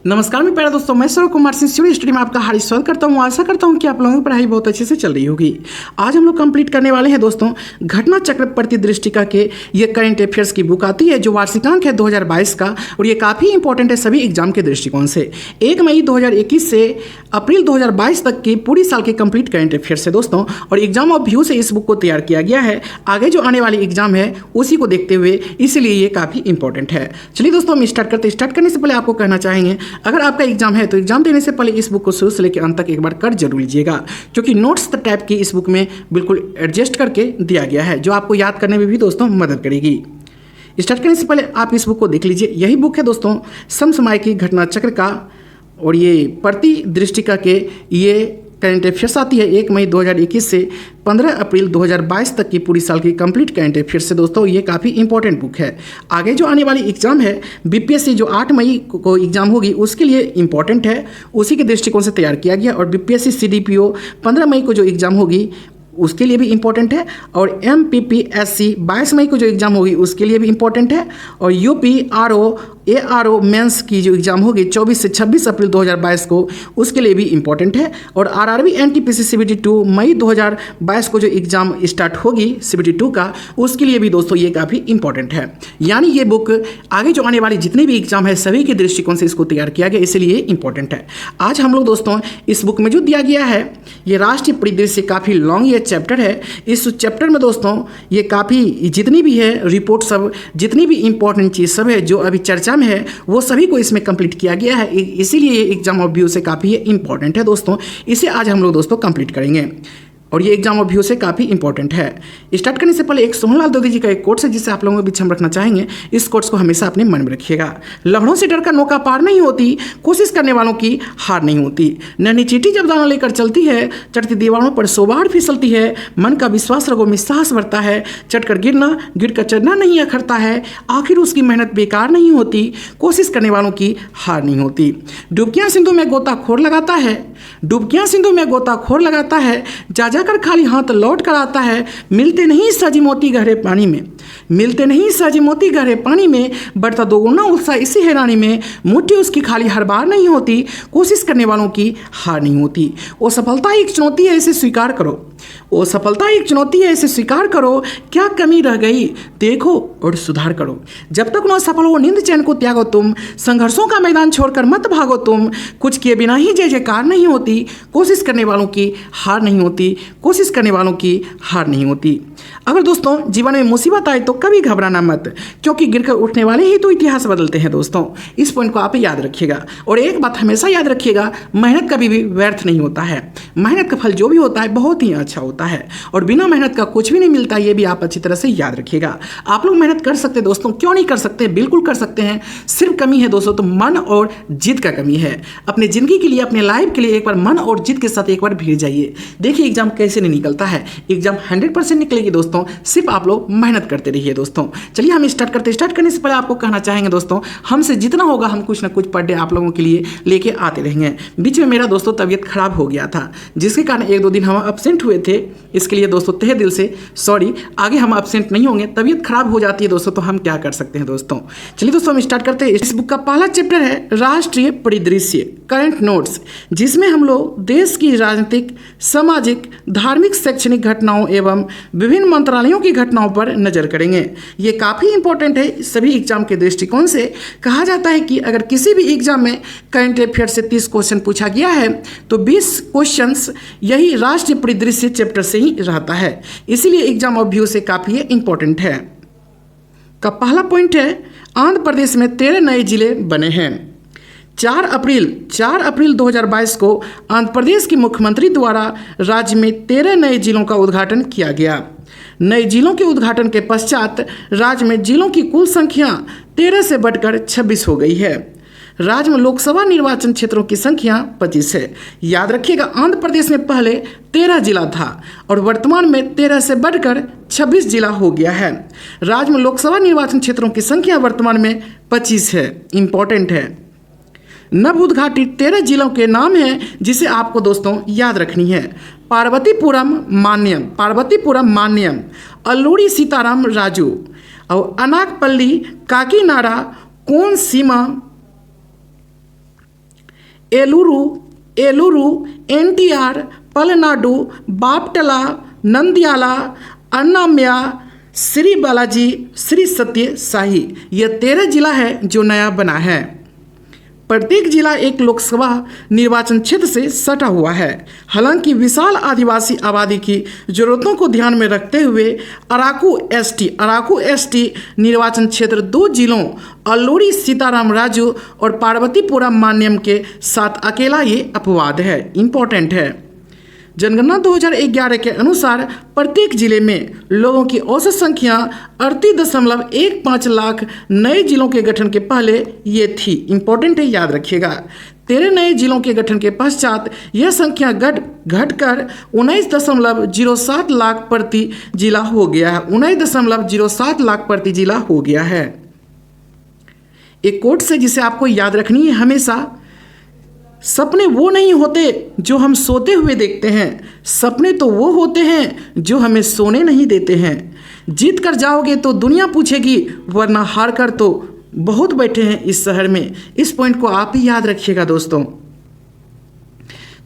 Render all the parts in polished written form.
नमस्कार मेरे प्यारे दोस्तों, मैं सौरभ कुमार सिंह स्टडी में आपका हार्दिक स्वागत करता हूं। आशा करता हूं कि आप लोगों की पढ़ाई बहुत अच्छे से चल रही होगी। आज हम लोग कंप्लीट करने वाले हैं दोस्तों घटना चक्र प्रतिदृष्टिका के ये करंट अफेयर्स की बुक आती है जो वार्षिकांक है 2022 का, और ये काफ़ी इंपॉर्टेंट है सभी एग्जाम के दृष्टिकोण से। 1 मई 2021 से अप्रैल 2022 तक की पूरी साल के कंप्लीट करंट अफेयर्स है दोस्तों, और एग्जाम ऑफ व्यू से इस बुक को तैयार किया गया है आगे जो आने वाली एग्जाम है उसी को देखते हुए, इसीलिए ये काफ़ी इंपॉर्टेंट है। चलिए दोस्तों हम स्टार्ट करते। स्टार्ट करने से पहले आपको कहना चाहेंगे, अगर आपका एग्जाम है तो एग्जाम देने से पहले इस बुक को शुरू से लेकर अंत तक एक बार कर जरूर लीजिएगा, क्योंकि नोट्स टाइप की इस बुक में बिल्कुल एडजस्ट करके दिया गया है जो आपको याद करने में भी दोस्तों मदद करेगी। स्टार्ट करने से पहले आप इस बुक को देख लीजिए। यही बुक है दोस्तों समसामयिक घटना चक्र का, और ये प्रतिदृष्टिका के ये करंट अफेयर्स आती है 1 मई 2021 से 15 अप्रैल 2022 तक की पूरी साल की कंप्लीट करंट अफेयर्स से दोस्तों ये काफ़ी इंपॉर्टेंट बुक है। आगे जो आने वाली एग्जाम है बीपीएससी जो 8 मई को एग्जाम होगी उसके लिए इंपॉर्टेंट है, उसी के दृष्टिकोण से तैयार किया गया। और बीपीएससी सीडीपीओ 15 मई को जो एग्जाम होगी उसके लिए भी इंपॉर्टेंट है, और एमपीपीएससी 22 मई को जो एग्जाम होगी उसके लिए भी इंपॉर्टेंट है, और यूपीआरओ एआरओ मेंस की जो एग्जाम होगी 24 से 26 अप्रैल 2022 को उसके लिए भी इंपॉर्टेंट है, और आरआरबी एनटीपीसी सीबीटी 2 मई 2022 को जो एग्जाम स्टार्ट होगी सीबीटी 2 का उसके लिए भी दोस्तों ये काफ़ी इंपॉर्टेंट है। यानी ये बुक आगे जो आने वाली जितने भी एग्जाम है सभी के दृष्टिकोण से इसको तैयार किया गया, इसलिए इंपॉर्टेंट है। आज हम लोग दोस्तों इस बुक में जो दिया गया है ये राष्ट्रीय परिदृश्य काफ़ी लॉन्ग ये चैप्टर है। इस चैप्टर में दोस्तों ये काफ़ी जितनी भी है रिपोर्ट सब, जितनी भी इंपॉर्टेंट चीज़ सब है जो अभी चर्चा में है वो सभी को इसमें कंप्लीट किया गया है, इसीलिए ये एग्जाम ऑफ व्यू से काफ़ी इंपॉर्टेंट है दोस्तों। इसे आज हम लोग दोस्तों कंप्लीट करेंगे और ये एग्जाम ऑफ व्यू से काफ़ी इंपॉर्टेंट है। स्टार्ट करने से पहले एक सोहनलाल द्विवेदी जी का एक कोट्स है जिसे आप लोगों के बीच हम रखना चाहेंगे। इस कोट्स को हमेशा अपने मन में रखिएगा। लहरों से डरकर नौका पार नहीं होती, कोशिश करने वालों की हार नहीं होती। नन्ही चींटी जब दाना लेकर चलती है, चढ़ती दीवारों पर 100 बार फिसलती है। मन का विश्वास रगों में साहस बढ़ता है, चढ़कर गिरना गिर कर चढ़ना नहीं अखरता है। आखिर उसकी मेहनत बेकार नहीं होती, कोशिश करने वालों की हार नहीं होती। डुबकियां सिंधु में गोताखोर लगाता है, डुबकियां सिंधु में गोताखोर लगाता है। जा जाकर खाली हाथ लौट कर आता है। मिलते नहीं सजी मोती गहरे पानी में, मिलते नहीं सजी मोती गहरे पानी में। बढ़ता दोगुना उत्साह इसी हैरानी में। मुट्ठी उसकी खाली हर बार नहीं होती, कोशिश करने वालों की हार नहीं होती। वो सफलता एक चुनौती है, इसे स्वीकार करो। वो सफलता एक चुनौती है, इसे स्वीकार करो। क्या कमी रह गई देखो और सुधार करो। जब तक न सफल हो नींद चैन को त्यागो तुम। संघर्षों का मैदान छोड़कर मत भागो तुम। कुछ किए बिना ही जय जयकार नहीं होती, कोशिश करने वालों की हार नहीं होती, कोशिश करने वालों की हार नहीं होती। अगर दोस्तों जीवन में मुसीबत आए तो कभी घबराना मत, क्योंकि गिरकर उठने वाले ही तो इतिहास बदलते हैं दोस्तों। इस पॉइंट को आप याद रखिएगा। और एक बात हमेशा याद रखिएगा, मेहनत कभी भी व्यर्थ नहीं होता है। मेहनत का फल जो भी होता है बहुत ही अच्छा होता है, और बिना मेहनत का कुछ भी नहीं मिलता, ये भी आप अच्छी तरह से याद रखिएगा। आप लोग मेहनत कर सकते हैं दोस्तों, क्यों नहीं कर सकते, बिल्कुल कर सकते हैं। सिर्फ कमी है दोस्तों तो मन और जिद का कमी है। अपने जिंदगी के लिए, अपने लाइफ के लिए एक बार मन और जिद के साथ एक बार भिड़ जाइए। देखिए एग्जाम कैसे नहीं निकलता है, एग्जाम 100% निकलेगी दोस्तों, सिर्फ आप लोग मेहनत करते रहिए दोस्तों। चलिए हम स्टार्ट करते। स्टार्ट करने से पहले आपको कहना चाहेंगे दोस्तों, हमसे जितना होगा हम कुछ ना कुछ पर डे आप लोगों के लिए लेके आते रहेंगे। बीच में मेरा दोस्तों तबीयत खराब हो गया था, जिसके कारण 1-2 दिन हम एब्सेंट हुए थे। इसके लिए दोस्तों तहे दिल से सॉरी। आगे हम एब्सेंट नहीं होंगे, तबीयत खराब हो जाती है दोस्तों तो हम क्या कर सकते हैं दोस्तों। चलिए दोस्तों हम स्टार्ट करते हैं। इस बुक का पहला चैप्टर है राष्ट्रीय परिदृश्य करंट नोट्स, जिसमें हम लोग देश की राजनीतिक, सामाजिक, धार्मिक, शैक्षणिक घटनाओं एवं विभिन्न मंत्रालयों की घटनाओं पर नजर करेंगे। ये काफ़ी इंपॉर्टेंट है सभी एग्जाम के दृष्टिकोण से। कहा जाता है कि अगर किसी भी एग्जाम में करंट अफेयर से 30 क्वेश्चन पूछा गया है तो 20 क्वेश्चंस यही राष्ट्रीय परिदृश्य चैप्टर से ही रहता है, इसीलिए एग्जाम ऑफ व्यू से काफ़ी इंपॉर्टेंट है। का पहला पॉइंट है आंध्र प्रदेश में 13 नए जिले बने हैं। 4 अप्रैल 2022 को आंध्र प्रदेश के मुख्यमंत्री द्वारा राज्य में 13 नए जिलों का उद्घाटन किया गया। नए जिलों के उद्घाटन के पश्चात राज्य में जिलों की कुल संख्या 13 से बढ़कर 26 हो गई है। राज्य में लोकसभा निर्वाचन क्षेत्रों की संख्या 25 है। याद रखिएगा आंध्र प्रदेश में पहले 13 जिला था और वर्तमान में 13 से बढ़कर 26 जिला हो गया है। राज्य में लोकसभा निर्वाचन क्षेत्रों की संख्या वर्तमान में 25 है। इंपॉर्टेंट है। नव उद्घाटित 13 जिलों के नाम हैं जिसे आपको दोस्तों याद रखनी है। पार्वतीपुरम मान्यम, अल्लूरी सीताराम राजू, और अनाकपल्ली, काकीनाडा, कोनसीमा, एलुरु, एलुरु, एनटीआर, पलनाडु, बापटला, नंदियाला, अन्नामया, श्री बालाजी, श्री सत्य साई। यह 13 जिला है जो नया बना है। प्रत्येक जिला एक लोकसभा निर्वाचन क्षेत्र से सटा हुआ है। हालांकि विशाल आदिवासी आबादी की जरूरतों को ध्यान में रखते हुए अराकू एसटी निर्वाचन क्षेत्र 2 जिलों अल्लूरी सीताराम राजू और पार्वतीपुरम मान्यम के साथ अकेला ये अपवाद है। इंपॉर्टेंट है। जनगणना 2011 के अनुसार प्रत्येक जिले में लोगों की औसत संख्या 38.15 लाख नए जिलों के गठन के पहले ये थी। इंपॉर्टेंट है, याद रखिएगा। 13 नए जिलों के गठन के पश्चात यह संख्या घटकर 19.07 लाख प्रति जिला हो गया है। 19.07 लाख प्रति जिला हो गया है। एक कोट से जिसे आपको याद रखनी है हमेशा, सपने वो नहीं होते जो हम सोते हुए देखते हैं, सपने तो वो होते हैं जो हमें सोने नहीं देते हैं। जीत कर जाओगे तो दुनिया पूछेगी, वरना हार कर तो बहुत बैठे हैं इस शहर में। इस पॉइंट को आप ही याद रखिएगा दोस्तों।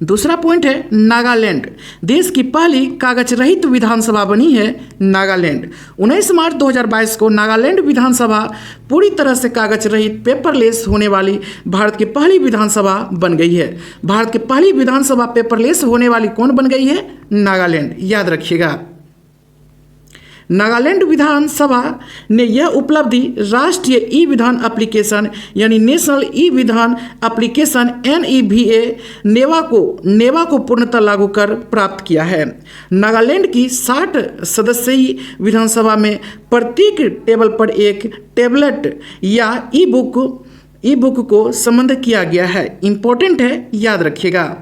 दूसरा पॉइंट है नागालैंड। देश की पहली कागज रहित विधानसभा बनी है नागालैंड। 19 मार्च 2022 को नागालैंड विधानसभा पूरी तरह से कागज रहित पेपरलेस होने वाली भारत की पहली विधानसभा बन गई है। भारत की पहली विधानसभा पेपरलेस होने वाली कौन बन गई है? नागालैंड। याद रखिएगा। नागालैंड विधानसभा ने यह उपलब्धि राष्ट्रीय ई विधान एप्लीकेशन यानी नेशनल ई विधान एप्लीकेशन NEVA नेवा को पूर्णतः लागू कर प्राप्त किया है। नागालैंड की 60 सदस्यीय विधानसभा में प्रत्येक टेबल पर एक टेबलेट या ई बुक को संबद्ध किया गया है। इंपॉर्टेंट है, याद रखिएगा।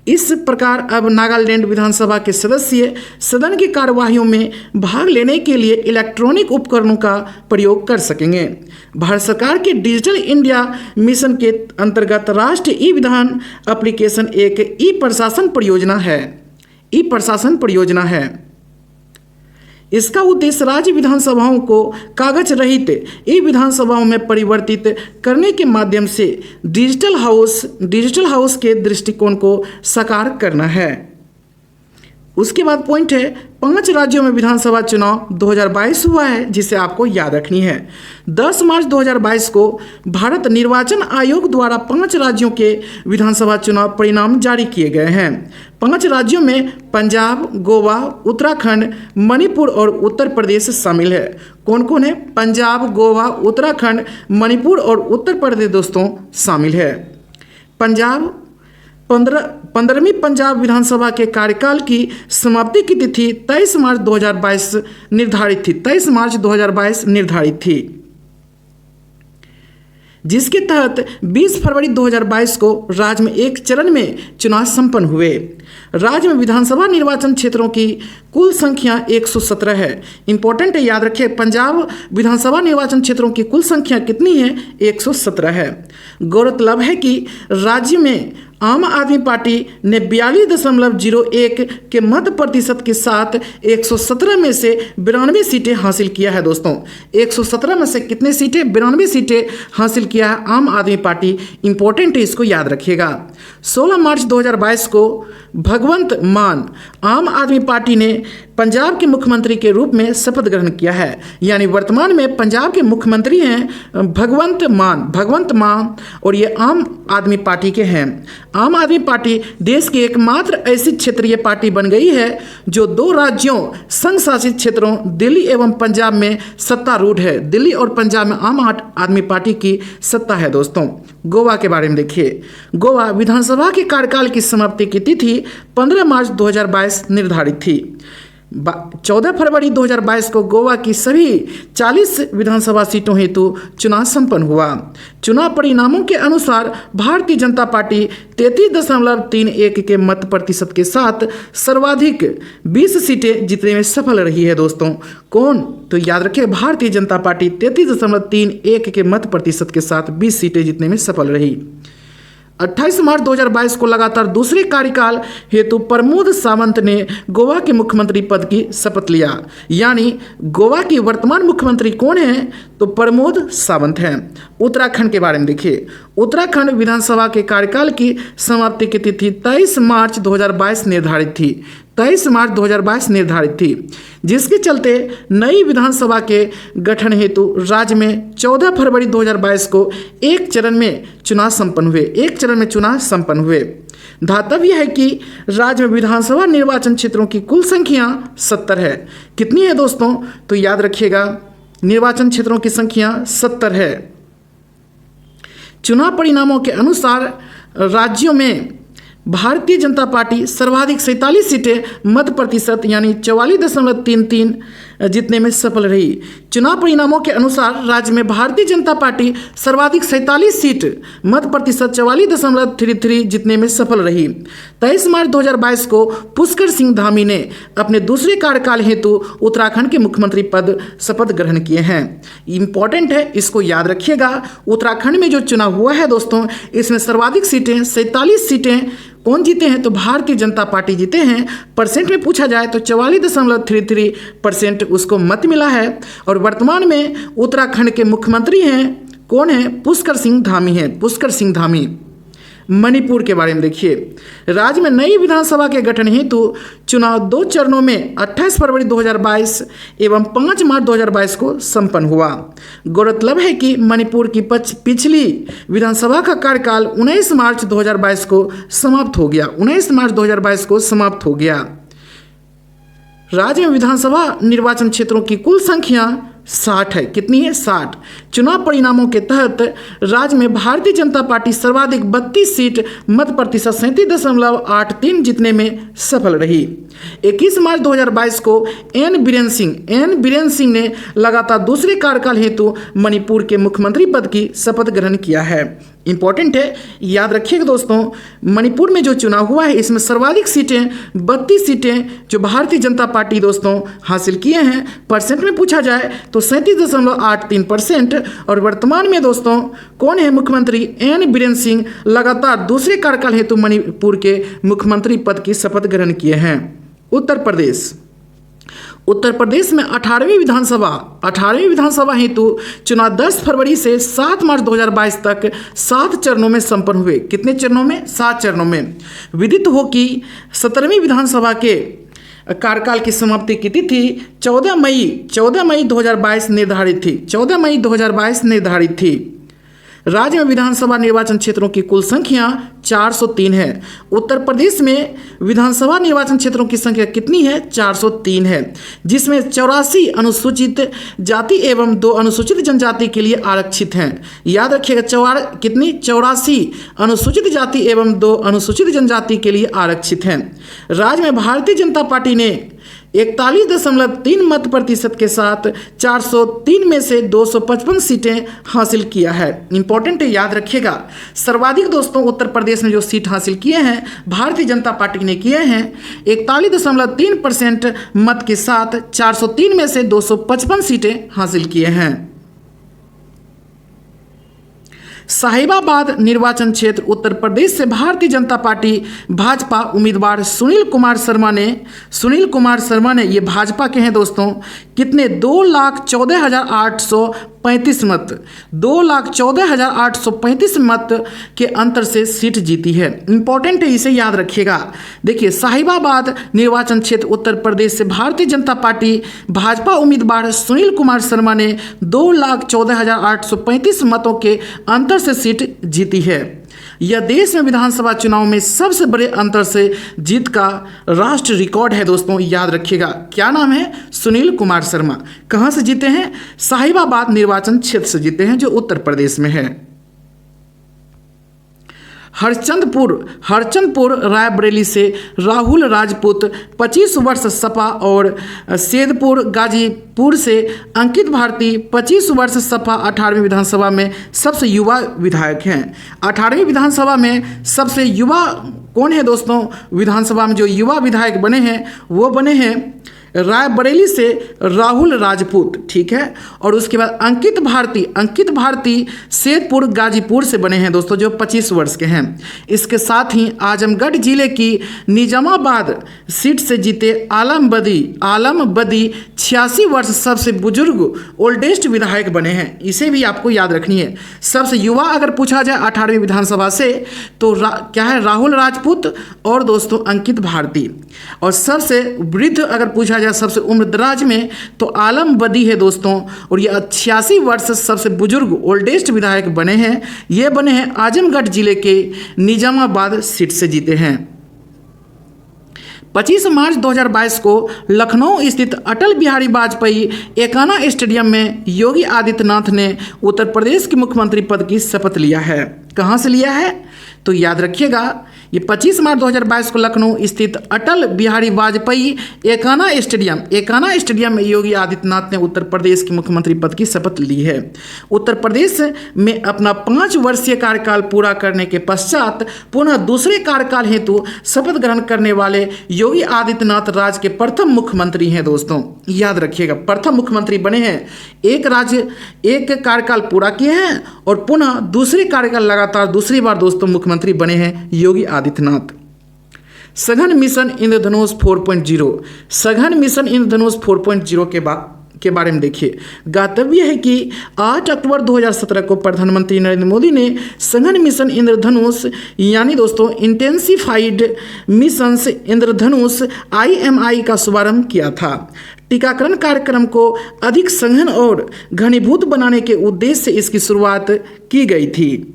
इस प्रकार अब नागालैंड विधानसभा के सदस्य सदन की कार्यवाहियों में भाग लेने के लिए इलेक्ट्रॉनिक उपकरणों का प्रयोग कर सकेंगे। भारत सरकार के डिजिटल इंडिया मिशन के अंतर्गत राष्ट्रीय ई विधान एप्लीकेशन एक ई प्रशासन परियोजना है। इसका उद्देश्य राज्य विधानसभाओं को कागज रहित ई विधानसभाओं में परिवर्तित करने के माध्यम से डिजिटल हाउस के दृष्टिकोण को साकार करना है। उसके बाद पॉइंट है 5 राज्यों में विधानसभा चुनाव 2022 हुआ है, जिसे आपको याद रखनी है। 10 मार्च 2022 को भारत निर्वाचन आयोग द्वारा 5 राज्यों के विधानसभा चुनाव परिणाम जारी किए गए हैं। 5 राज्यों में पंजाब, गोवा, उत्तराखंड, मणिपुर और उत्तर प्रदेश शामिल है। कौन कौन है? पंजाब, गोवा, उत्तराखंड, मणिपुर और उत्तर प्रदेश दोस्तों शामिल है। पंजाब 15वीं पंजाब विधानसभा के कार्यकाल की समाप्ति की तिथि 23 मार्च 2022 निर्धारित थी। 23 मार्च 2022 निर्धारित थी, जिसके तहत 20 फरवरी 2022 को राज्य में एक चरण में चुनाव संपन्न हुए। राज्य में विधानसभा निर्वाचन क्षेत्रों की कुल संख्या 117 है। इंपॉर्टेंट है, याद रखें। पंजाब विधानसभा निर्वाचन क्षेत्रों की कुल संख्या कितनी है? 117 है। गौरतलब है कि राज्य में आम आदमी पार्टी ने 42.01 के मत प्रतिशत के साथ 117 में से 92 सीटें हासिल किया है दोस्तों। 117 में से कितने सीटें? 92 सीटें हासिल किया है आम आदमी पार्टी। इंपॉर्टेंट है, इसको याद रखिएगा। 16 मार्च 2022 को भगवंत मान आम आदमी पार्टी ने पंजाब के मुख्यमंत्री के रूप में शपथ ग्रहण किया है। यानी वर्तमान में पंजाब के मुख्यमंत्री हैं भगवंत मान और ये आम आदमी पार्टी के हैं। आम आदमी पार्टी देश की एकमात्र ऐसी क्षेत्रीय पार्टी बन गई है जो 2 राज्यों संघ शासित क्षेत्रों दिल्ली एवं पंजाब में सत्तारूढ़ है। दिल्ली और पंजाब में आम आदमी पार्टी की सत्ता है दोस्तों। गोवा के बारे में देखिए। गोवा विधानसभा के कार्यकाल की समाप्ति की तिथि 15 मार्च 2022 निर्धारित थी। 14 फरवरी 2022 को गोवा की सभी 40 विधानसभा सीटों हेतु चुनाव संपन्न हुआ। चुनाव परिणामों के अनुसार भारतीय जनता पार्टी 33.31 के मत प्रतिशत के साथ सर्वाधिक 20 सीटें जीतने में सफल रही है दोस्तों। कौन? तो याद रखें, भारतीय जनता पार्टी 33.31 के मत प्रतिशत के साथ 20 सीटें जीतने में सफल रही। 28 मार्च 2022 को लगातार दूसरे कार्यकाल हेतु प्रमोद सावंत ने गोवा के मुख्यमंत्री पद की शपथ लिया। यानी गोवा के वर्तमान मुख्यमंत्री कौन हैं? तो प्रमोद सावंत हैं। उत्तराखंड के बारे में देखिए। उत्तराखंड विधानसभा के कार्यकाल की समाप्ति की तिथि 23 मार्च 2022 निर्धारित थी। 23 मार्च 2022 निर्धारित थी, जिसके चलते नई विधानसभा के गठन हेतु राज्य में 14 फरवरी 2022 को एक चरण में चुनाव संपन्न हुए। धातव्य है कि राज्य में विधानसभा निर्वाचन क्षेत्रों की कुल संख्या 70 है। कितनी है दोस्तों? तो याद रखिएगा, निर्वाचन क्षेत्रों की संख्या 70 है। चुनाव परिणामों के अनुसार राज्यों में भारतीय जनता पार्टी सर्वाधिक 47 सीटें मत प्रतिशत यानी 44.33 जीतने में सफल रही। चुनाव परिणामों के अनुसार राज्य में भारतीय जनता पार्टी सर्वाधिक 47 सीट मत प्रतिशत 44.33 जीतने में सफल रही। 23 मार्च 2022 को पुष्कर सिंह धामी ने अपने दूसरे कार्यकाल हेतु उत्तराखंड के मुख्यमंत्री पद शपथ ग्रहण किए हैं। इंपॉर्टेंट है, इसको याद रखिएगा। उत्तराखंड में जो चुनाव हुआ है दोस्तों, इसमें सर्वाधिक सीटें 47 सीटें कौन जीते हैं? तो भारतीय जनता पार्टी जीते हैं। परसेंट में पूछा जाए तो 44.33% उसको मत मिला है। और वर्तमान में उत्तराखंड के मुख्यमंत्री हैं, कौन है? पुष्कर सिंह धामी हैं, पुष्कर सिंह धामी। मणिपुर के बारे में देखिए। राज्य में नई विधानसभा के गठन हेतु चुनाव 2 चरणों में 28 फरवरी 2022 एवं 5 मार्च 2022 को संपन्न हुआ। गौरतलब है कि मणिपुर की पिछली विधानसभा का कार्यकाल 19 मार्च 2022 को समाप्त हो गया। 19 मार्च 2022 को समाप्त हो गया। राज्य में विधानसभा निर्वाचन क्षेत्रों की कुल संख्या 60 है। कितनी है? 60। चुनाव परिणामों के तहत राज्य में भारतीय जनता पार्टी सर्वाधिक 32 सीट मत प्रतिशत 37.83 जीतने में सफल रही। 21 मार्च 2022 को एन बीरेन सिंह ने लगातार दूसरे कार्यकाल हेतु मणिपुर के मुख्यमंत्री पद की शपथ ग्रहण किया है। इंपॉर्टेंट है, याद रखिएगा दोस्तों। मणिपुर में जो चुनाव हुआ है, इसमें सर्वाधिक सीटें 32 सीटें जो भारतीय जनता पार्टी दोस्तों हासिल किए हैं। परसेंट में पूछा जाए तो 37.83%। और वर्तमान में दोस्तों कौन है मुख्यमंत्री? एन बीरेन सिंह लगातार दूसरे कार्यकाल हेतु मणिपुर के मुख्यमंत्री पद की शपथ ग्रहण किए हैं। उत्तर प्रदेश में 18वीं विधानसभा हेतु चुनाव 10 फरवरी से 7 मार्च 2022 तक 7 चरणों में संपन्न हुए। कितने चरणों में? 7 चरणों में। विदित हो कि 17वीं विधानसभा के कार्यकाल की समाप्ति की तिथि 14 मई 2022 निर्धारित थी। 14 मई 2022 निर्धारित थी। राज्य में विधानसभा निर्वाचन क्षेत्रों की कुल संख्या 403 है। उत्तर प्रदेश में विधानसभा निर्वाचन क्षेत्रों की संख्या कितनी है? 403 है, जिसमें 84 अनुसूचित जाति एवं 2 अनुसूचित जनजाति के लिए आरक्षित हैं। याद रखिएगा, 84 अनुसूचित जाति एवं 2 अनुसूचित जनजाति के लिए आरक्षित हैं। राज्य में भारतीय जनता पार्टी ने 41.3 मत प्रतिशत के साथ 403 में से 255 सीटें हासिल किया है। इंपॉर्टेंट है, याद रखिएगा। सर्वाधिक दोस्तों उत्तर प्रदेश में जो सीट हासिल किए हैं भारतीय जनता पार्टी ने किए हैं 41.3% मत के साथ 403 में से 255 सीटें हासिल किए हैं। साहिबाबाद निर्वाचन क्षेत्र उत्तर प्रदेश से भारतीय जनता पार्टी भाजपा उम्मीदवार सुनील कुमार शर्मा ने ये भाजपा के हैं दोस्तों, कितने? 2,14,835 मत, 2,14,835 मत के अंतर से सीट जीती है। इंपॉर्टेंट है, इसे याद रखिएगा। देखिए, साहिबाबाद निर्वाचन क्षेत्र उत्तर प्रदेश से भारतीय जनता पार्टी भाजपा उम्मीदवार सुनील कुमार शर्मा ने 2,14,835 मतों के अंतर से सीट जीती है। यह देश में विधानसभा चुनाव में सबसे बड़े अंतर से जीत का राष्ट्र रिकॉर्ड है दोस्तों, याद रखिएगा। क्या नाम है? सुनील कुमार शर्मा। कहां से जीते हैं? साहिबाबाद निर्वाचन क्षेत्र से जीते हैं, जो उत्तर प्रदेश में है। हरचंदपुर रायबरेली से राहुल राजपूत 25 वर्ष सपा और सैदपुर गाजीपुर से अंकित भारती 25 वर्ष सपा 18वीं विधानसभा में सबसे युवा विधायक हैं। 18वीं विधानसभा में सबसे युवा कौन है दोस्तों? विधानसभा में जो युवा विधायक बने हैं वो बने हैं रायबरेली से राहुल राजपूत, ठीक है। और उसके बाद अंकित भारती सैदपुर गाजीपुर से बने हैं दोस्तों, जो 25 वर्ष के हैं। इसके साथ ही आजमगढ़ जिले की निजामाबाद सीट से जीते आलम बदी 86 वर्ष सबसे बुजुर्ग ओल्डेस्ट विधायक बने हैं। इसे भी आपको याद रखनी है। सबसे युवा अगर पूछा जाए 18वीं विधानसभा से तो क्या है, राहुल राजपूत और दोस्तों अंकित भारती। और सबसे वृद्ध अगर पूछा जाए सबसे उम्रदराज में तो आलम बदी है दोस्तों, और ये 86 वर्ष सबसे बुजुर्ग ओल्डेस्ट विधायक बने हैं। ये बने हैं आजमगढ़ जिले के निजामाबाद सीट से जीते हैं। 25 मार्च 2022 को लखनऊ स्थित अटल बिहारी वाजपेयी एकाना स्टेडियम में योगी आदित्यनाथ ने उत्तर प्रदेश के मुख्यमंत्री पद की शपथ लिया है। कहाँ से लिया है तो याद रखिएगा, ये 25 मार्च 2022 को लखनऊ स्थित अटल बिहारी वाजपेयी एकाना स्टेडियम में योगी आदित्यनाथ ने उत्तर प्रदेश के मुख्यमंत्री पद की शपथ ली है। उत्तर प्रदेश में अपना 5 वर्षीय कार्यकाल पूरा करने के पश्चात पुनः दूसरे कार्यकाल हेतु शपथ ग्रहण करने वाले योगी आदित्यनाथ राज्य के प्रथम मुख्यमंत्री हैं दोस्तों। याद रखिएगा, प्रथम मुख्यमंत्री बने हैं। एक कार्यकाल पूरा किए हैं और पुनः दूसरे कार्यकाल लगातार दूसरी बार दोस्तों मुख्यमंत्री बने हैं योगी आदित्यनाथ। सघन मिशन इंद्रधनुष 4.0, सघन मिशन इंद्रधनुष 4.0 के बारे में देखिए। ज्ञातव्य है कि 8 अक्टूबर 2017 को प्रधानमंत्री नरेंद्र मोदी ने सघन मिशन इंद्रधनुष यानी दोस्तों इंटेंसिफाइड मिशंस इंद्रधनुष IMI का शुभारंभ किया था। टीकाकरण कार्यक्रम को अधिक सघन और घनीभूत बनाने के उद्देश्य से इसकी शुरुआत की गई थी।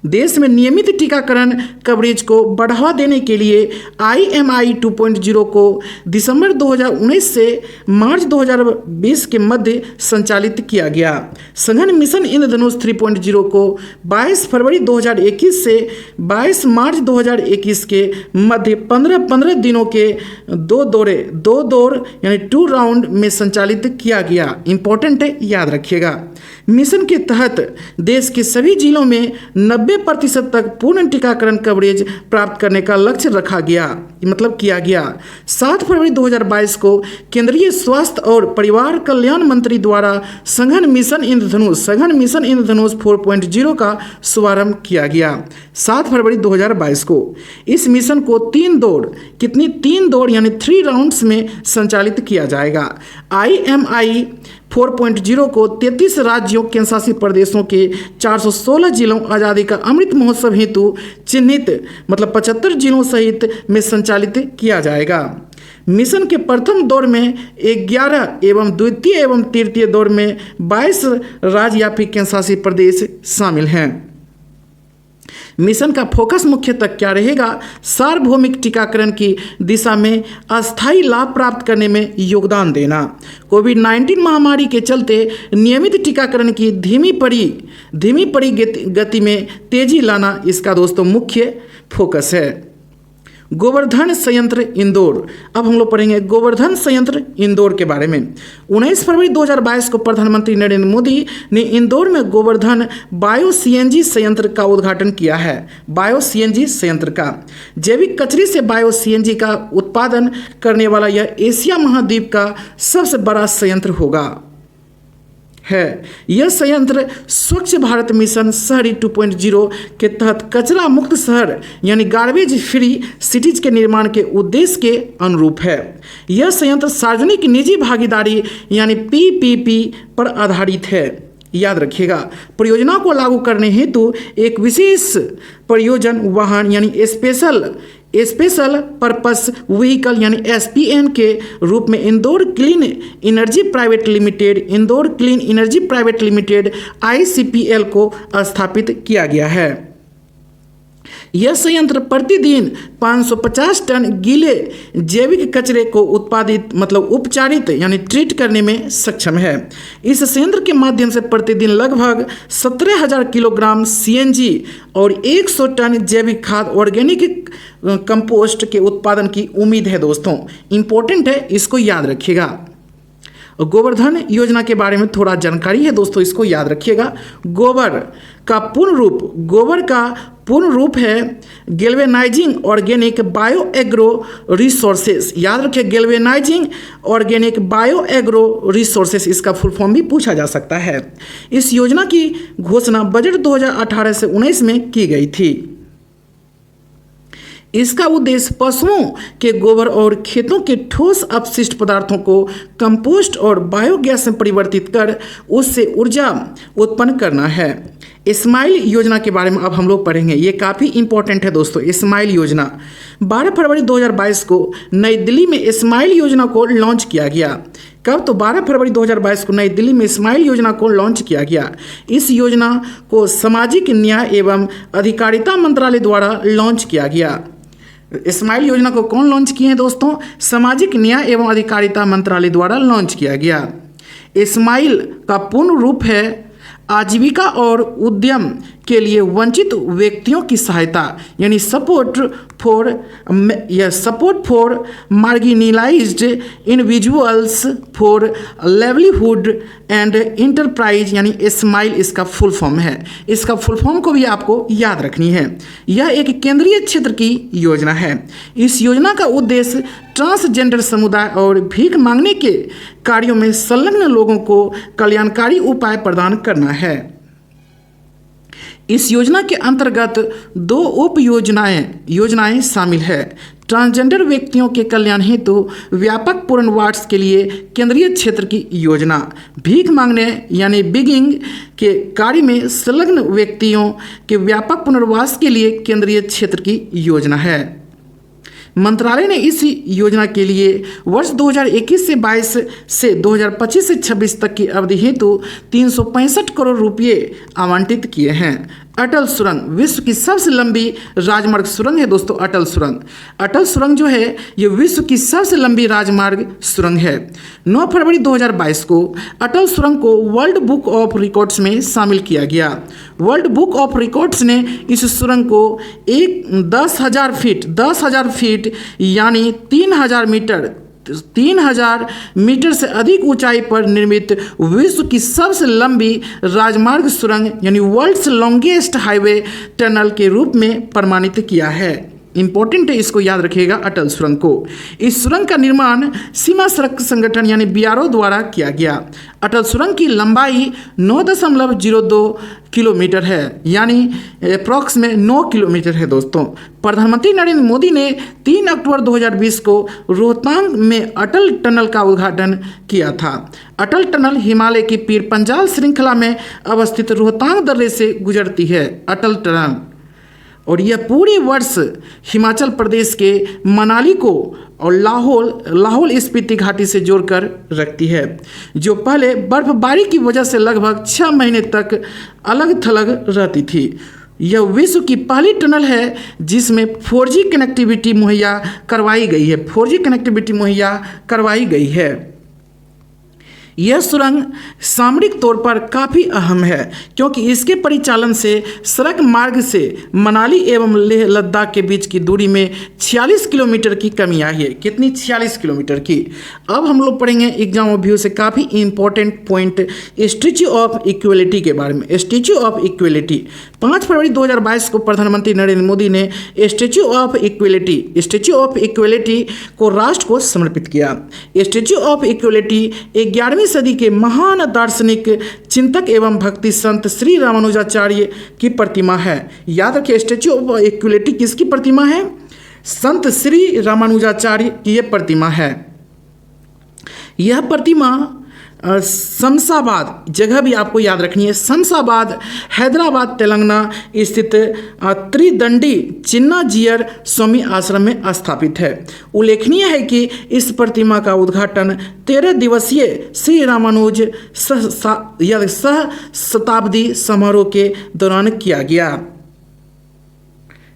देश में नियमित टीकाकरण कवरेज को बढ़ावा देने के लिए IMI 2.0 को दिसंबर 2019 से मार्च 2020 के मध्य संचालित किया गया। सघन मिशन इंद्रधनुष 3.0 को 22 फरवरी 2021 से 22 मार्च 2021 के मध्य 15 दिनों के दो दौर यानी 2 राउंड में संचालित किया गया। इंपॉर्टेंट है, याद रखिएगा। मिशन के तहत देश के सभी जिलों में 90% तक पूर्ण टीकाकरण कवरेज प्राप्त करने का लक्ष्य रखा गया, मतलब किया गया। 7 फरवरी 2022 को केंद्रीय स्वास्थ्य और परिवार कल्याण मंत्री द्वारा सघन मिशन इंद्रधनुष 4.0 का शुभारंभ किया गया। 7 फरवरी 2022 को इस मिशन को 3 दौड़ यानी 3 राउंड्स में संचालित किया जाएगा। IMI 4.0 को 33 राज्यों केंद्र शासित प्रदेशों के 416 जिलों आज़ादी का अमृत महोत्सव हेतु चिन्हित मतलब 75 जिलों सहित में संचालित किया जाएगा। मिशन के प्रथम दौर में 11 एवं द्वितीय एवं तृतीय दौर में 22 राज्य या फिर केंद्र शासित प्रदेश शामिल हैं। मिशन का फोकस मुख्यतः क्या रहेगा? सार्वभौमिक टीकाकरण की दिशा में अस्थायी लाभ प्राप्त करने में योगदान देना। कोविड-19 महामारी के चलते नियमित टीकाकरण की धीमी पड़ी गति में तेजी लाना इसका दोस्तों मुख्य फोकस है। गोवर्धन संयंत्र इंदौर, अब हम लोग पढ़ेंगे गोवर्धन संयंत्र इंदौर के बारे में। 19 फरवरी 2022 को प्रधानमंत्री नरेंद्र मोदी ने इंदौर में गोवर्धन बायो CNG संयंत्र का उद्घाटन किया है। बायो CNG संयंत्र का जैविक कचरे से बायो CNG का उत्पादन करने वाला यह एशिया महाद्वीप का सबसे बड़ा संयंत्र होगा। यह संयंत्र स्वच्छ भारत मिशन शहरी 2.0 के तहत कचरा मुक्त शहर यानी गार्बेज फ्री सिटीज के निर्माण के उद्देश्य के अनुरूप है। यह संयंत्र सार्वजनिक निजी भागीदारी यानी PPP पर आधारित है। याद रखिएगा, परियोजना को लागू करने हेतु एक विशेष प्रयोजन वाहन यानी स्पेशल पर्पस व्हीकल यानी SPN के रूप में Indore clean energy private limited ICPL को स्थापित किया गया है। यह संयंत्र प्रतिदिन 550 टन गीले जैविक कचरे को उपचारित यानी ट्रीट करने में सक्षम है। इस संयंत्र के माध्यम से प्रतिदिन लगभग 17,000 किलोग्राम CNG और 100 टन जैविक खाद ऑर्गेनिक कंपोस्ट के उत्पादन की उम्मीद है। दोस्तों इंपॉर्टेंट है, इसको याद रखिएगा। गोवर्धन योजना के बारे में थोड़ा जानकारी है दोस्तों, इसको याद रखिएगा। गोबर का पूर्ण रूप, गोबर का पूर्ण रूप है galvanising organic bio agro resources. याद रखिए, galvanising organic bio agro resources, इसका फुल फॉर्म भी पूछा जा सकता है। इस योजना की घोषणा बजट 2018 से 19 में की गई थी। इसका उद्देश्य पशुओं के गोबर और खेतों के ठोस अपशिष्ट पदार्थों को कंपोस्ट और बायोगैस में परिवर्तित कर उससे ऊर्जा उत्पन्न करना है। स्माइल योजना के बारे में अब हम लोग पढ़ेंगे। ये काफ़ी इंपॉर्टेंट है दोस्तों। स्माइल योजना 12 फरवरी 2022 को नई दिल्ली में स्माइल योजना को लॉन्च किया गया। कब? तो 12 फरवरी 2022 को नई दिल्ली में स्माइल योजना को लॉन्च किया गया। इस योजना को सामाजिक न्याय एवं अधिकारिता मंत्रालय द्वारा लॉन्च किया गया। स्माइल योजना को कौन लॉन्च किए हैं दोस्तों? सामाजिक न्याय एवं अधिकारिता मंत्रालय द्वारा लॉन्च किया गया। स्माइल का पूर्ण रूप है आजीविका और उद्यम के लिए वंचित व्यक्तियों की सहायता, यानी support for marginalised individuals for livelihood and enterprise, यानी स्माइल इसका फुल फॉर्म है। इसका फुल फॉर्म को भी आपको याद रखनी है। यह एक केंद्रीय क्षेत्र की योजना है। इस योजना का उद्देश्य ट्रांसजेंडर समुदाय और भीख मांगने के कार्यों में संलग्न लोगों को कल्याणकारी उपाय प्रदान करना है। इस योजना के अंतर्गत 2 उप योजनाएं शामिल है। ट्रांसजेंडर व्यक्तियों के कल्याण हेतु व्यापक पुनर्वास के लिए केंद्रीय क्षेत्र की योजना, भीख मांगने यानी बिगिंग के कार्य में संलग्न व्यक्तियों के व्यापक पुनर्वास के लिए केंद्रीय क्षेत्र की योजना है। मंत्रालय ने इस योजना के लिए वर्ष 2021 से 22 से 2025 से 26 तक की अवधि हेतु 365 करोड़ रुपये आवंटित किए हैं। अटल सुरंग विश्व की सबसे लंबी राजमार्ग सुरंग है दोस्तों। अटल सुरंग जो है ये विश्व की सबसे लंबी राजमार्ग सुरंग है। 9 फरवरी 2022 को अटल सुरंग को वर्ल्ड बुक ऑफ रिकॉर्ड्स में शामिल किया गया। वर्ल्ड बुक ऑफ रिकॉर्ड्स ने इस सुरंग को 10,000 फीट यानी 3,000 मीटर से अधिक ऊंचाई पर निर्मित विश्व की सबसे लंबी राजमार्ग सुरंग यानी वर्ल्ड्स लॉन्गेस्ट हाईवे टनल के रूप में प्रमाणित किया है। इंपॉर्टेंट है, इसको याद रखिएगा अटल सुरंग को। इस सुरंग का निर्माण सीमा सड़क संगठन यानी BRO द्वारा किया गया। अटल सुरंग की लंबाई 9.02 किलोमीटर है, यानी अप्रॉक्स में 9 किलोमीटर है दोस्तों। प्रधानमंत्री नरेंद्र मोदी ने 3 अक्टूबर 2020 को रोहतांग में अटल टनल का उद्घाटन किया था। अटल टनल हिमालय की पीर पंजाल श्रृंखला में अवस्थित रोहतांग दर्रे से गुजरती है। अटल टनल और यह पूरे वर्ष हिमाचल प्रदेश के मनाली को और लाहौल स्पीति घाटी से जोड़कर रखती है, जो पहले बर्फबारी की वजह से लगभग 6 महीने तक अलग थलग रहती थी। यह विश्व की पहली टनल है जिसमें 4G कनेक्टिविटी मुहैया करवाई गई है। यह सुरंग सामरिक तौर पर काफ़ी अहम है क्योंकि इसके परिचालन से सड़क मार्ग से मनाली एवं लेह लद्दाख के बीच की दूरी में 46 किलोमीटर की कमी आई है। कितनी? 46 किलोमीटर की। अब हम लोग पढ़ेंगे एग्जाम व्यू से काफ़ी important point statue of equality के बारे में। स्टैच्यू ऑफ इक्वलिटी 5 फरवरी 2022 को प्रधानमंत्री नरेंद्र मोदी ने स्टैच्यू ऑफ इक्वलिटी को राष्ट्र को समर्पित किया। स्टैच्यू ऑफ इक्वलिटी 11वीं सदी के महान दार्शनिक चिंतक एवं भक्ति संत श्री रामानुजाचार्य की प्रतिमा है। याद रखिए, स्टैच्यू ऑफ इक्वलिटी किसकी प्रतिमा है? संत श्री रामानुजाचार्य की यह प्रतिमा है। यह प्रतिमा शमशाबाद, जगह भी आपको याद रखनी है, शमशाबाद हैदराबाद तेलंगाना स्थित त्रिदंडी चिन्नाजियर स्वामी आश्रम में स्थापित है। उल्लेखनीय है कि इस प्रतिमा का उद्घाटन 13 दिवसीय श्री रामानुज सह शताब्दी समारोह के दौरान किया गया।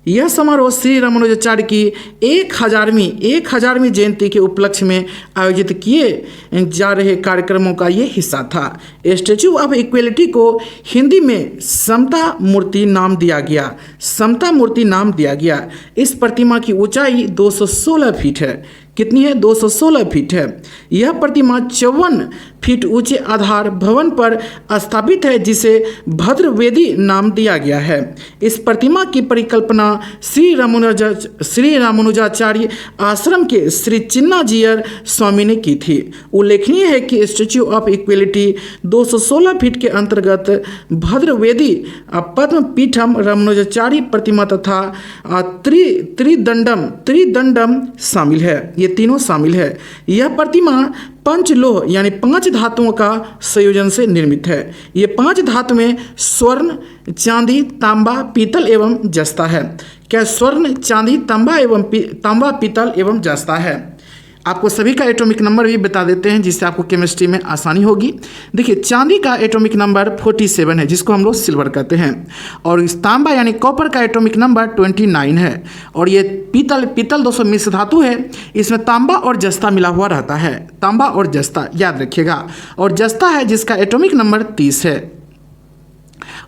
यह समारोह श्री रामानुजाचार्य की 1000वीं जयंती के उपलक्ष्य में आयोजित किए जा रहे कार्यक्रमों का ये हिस्सा था। स्टैच्यू ऑफ इक्वलिटी को हिंदी में समता मूर्ति नाम दिया गया। इस प्रतिमा की ऊंचाई 216 फीट है। कितनी है? 216 फीट है। यह प्रतिमा 54 फीट ऊंचे आधार भवन पर स्थापित है, जिसे भद्रवेदी नाम दिया गया है। इस प्रतिमा की परिकल्पना श्री रामानुजाचार्य आश्रम के श्री चिन्नाजीयर स्वामी ने की थी। उल्लेखनीय है कि स्टैच्यू ऑफ इक्वलिटी 216 फीट के अंतर्गत भद्रवेदी, पद्मपीठम, रामानुजाचार्य प्रतिमा तथा त्रिदंडम शामिल है। ये तीनों शामिल है। यह प्रतिमा पंचलोह यानी 5 धातुओं का संयोजन से निर्मित है। ये 5 धातुएं स्वर्ण, चांदी, तांबा, पीतल एवं जस्ता है। क्या? स्वर्ण, चांदी, तांबा, पीतल एवं जस्ता है। आपको सभी का एटॉमिक नंबर भी बता देते हैं, जिससे आपको केमिस्ट्री में आसानी होगी। देखिए, चांदी का एटॉमिक नंबर 47 है, जिसको हम लोग सिल्वर कहते हैं। और इस तांबा यानी कॉपर का एटॉमिक नंबर 29 है। और ये पीतल दोस्तों मिश्र धातु है, इसमें तांबा और जस्ता मिला हुआ रहता है। तांबा और जस्ता याद रखिएगा। और जस्ता है जिसका एटॉमिक नंबर 30 है,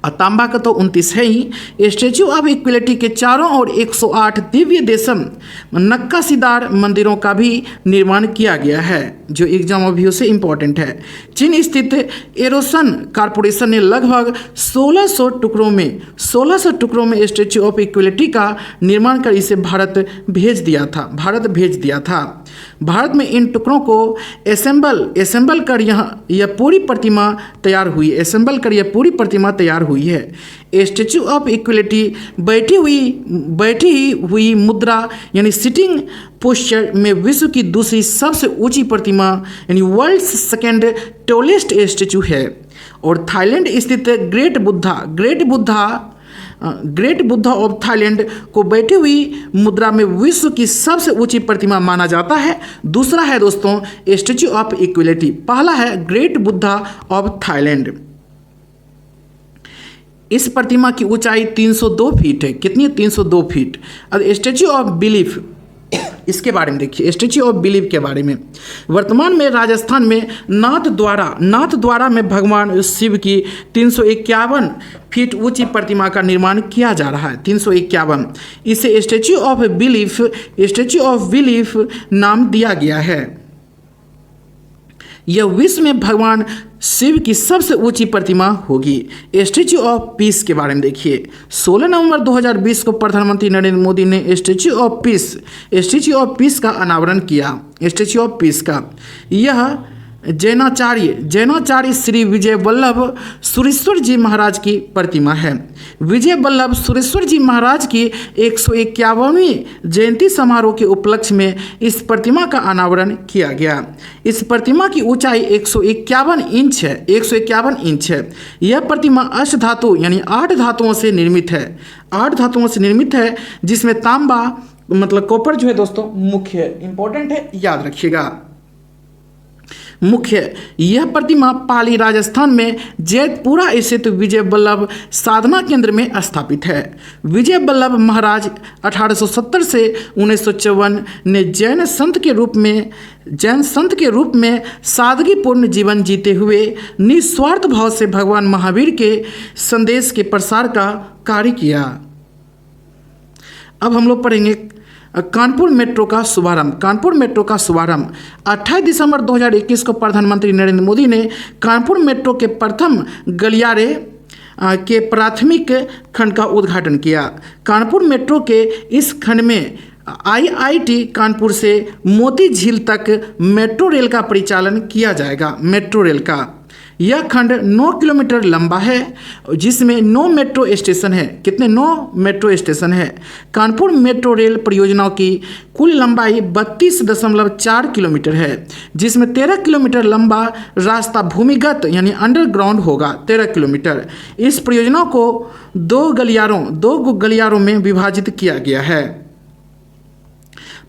और तांबा का तो 29 है ही। स्टैच्यू ऑफ इक्वलिटी के चारों ओर 108 दिव्य देशम नक्काशीदार मंदिरों का भी निर्माण किया गया है, जो एग्जाम व्यू से इंपॉर्टेंट है। चीन स्थित एरोसन कॉरपोरेशन ने लगभग 1600 टुकड़ों में स्टैच्यू ऑफ इक्वलिटी का निर्माण कर इसे भारत भेज दिया था। भारत में इन टुकड़ों को असेंबल कर यह पूरी प्रतिमा तैयार हुई है। स्टैच्यू ऑफ इक्वलिटी बैठी हुई मुद्रा यानी सिटिंग पोस्चर में विश्व की दूसरी सबसे ऊंची प्रतिमा यानी वर्ल्ड सेकेंड टॉलेस्ट स्टैच्यू है। और थाईलैंड स्थित ग्रेट बुद्धा ऑफ थाईलैंड को बैठी हुई मुद्रा में विश्व की सबसे ऊंची प्रतिमा माना जाता है। दूसरा है दोस्तों स्टैच्यू ऑफ इक्वलिटी, पहला है ग्रेट बुद्धा ऑफ थाईलैंड। इस प्रतिमा की ऊंचाई 302 फीट है। कितनी है? 302 फीट। अब स्टैच्यू ऑफ बिलीफ, इसके बारे में देखिए। स्टैच्यू ऑफ बिलीफ के बारे में, वर्तमान में राजस्थान में नाथद्वारा में भगवान शिव की 351 फीट ऊंची प्रतिमा का निर्माण किया जा रहा है। 351। इसे स्टैच्यू ऑफ बिलीफ नाम दिया गया है। यह विश्व में भगवान शिव की सबसे ऊंची प्रतिमा होगी। स्टैच्यू ऑफ पीस के बारे में देखिए। 16 नवंबर 2020 को प्रधानमंत्री नरेंद्र मोदी ने स्टैच्यू ऑफ पीस का अनावरण किया। स्टैच्यू ऑफ पीस का यह जैनाचार्य श्री विजय वल्लभ सुरेश्वर जी महाराज की प्रतिमा है। विजय वल्लभ सुरेश्वर जी महाराज की 151वीं जयंती समारोह के उपलक्ष्य में इस प्रतिमा का अनावरण किया गया। इस प्रतिमा की ऊंचाई 151 इंच है। यह प्रतिमा अष्टधातु यानी 8 धातुओं से निर्मित है, जिसमें तांबा मतलब कॉपर जो है दोस्तों मुख्य है। इंपॉर्टेंट है, याद रखिएगा। यह प्रतिमा पाली राजस्थान में जैतपुरा स्थित विजय वल्लभ साधना केंद्र में स्थापित है। विजय वल्लभ महाराज 1870 से 1954 ने जैन संत के रूप में सादगीपूर्ण जीवन जीते हुए निस्वार्थ भाव से भगवान महावीर के संदेश के प्रसार का कार्य किया। अब हम लोग पढ़ेंगे कानपुर मेट्रो का शुभारंभ। 28 दिसंबर 2021 को प्रधानमंत्री नरेंद्र मोदी ने कानपुर मेट्रो के प्रथम गलियारे के प्राथमिक खंड का उद्घाटन किया। कानपुर मेट्रो के इस खंड में IIT कानपुर से मोती झील तक मेट्रो रेल का परिचालन किया जाएगा। मेट्रो रेल का यह खंड 9 किलोमीटर लंबा है, जिसमें 9 मेट्रो स्टेशन है। कितने? 9 मेट्रो स्टेशन है। कानपुर मेट्रो रेल परियोजनाओं की कुल लंबाई 32.4 किलोमीटर है, जिसमें 13 किलोमीटर लंबा रास्ता भूमिगत यानी अंडरग्राउंड होगा। 13 किलोमीटर। इस परियोजना को 2 गलियारों में विभाजित किया गया है।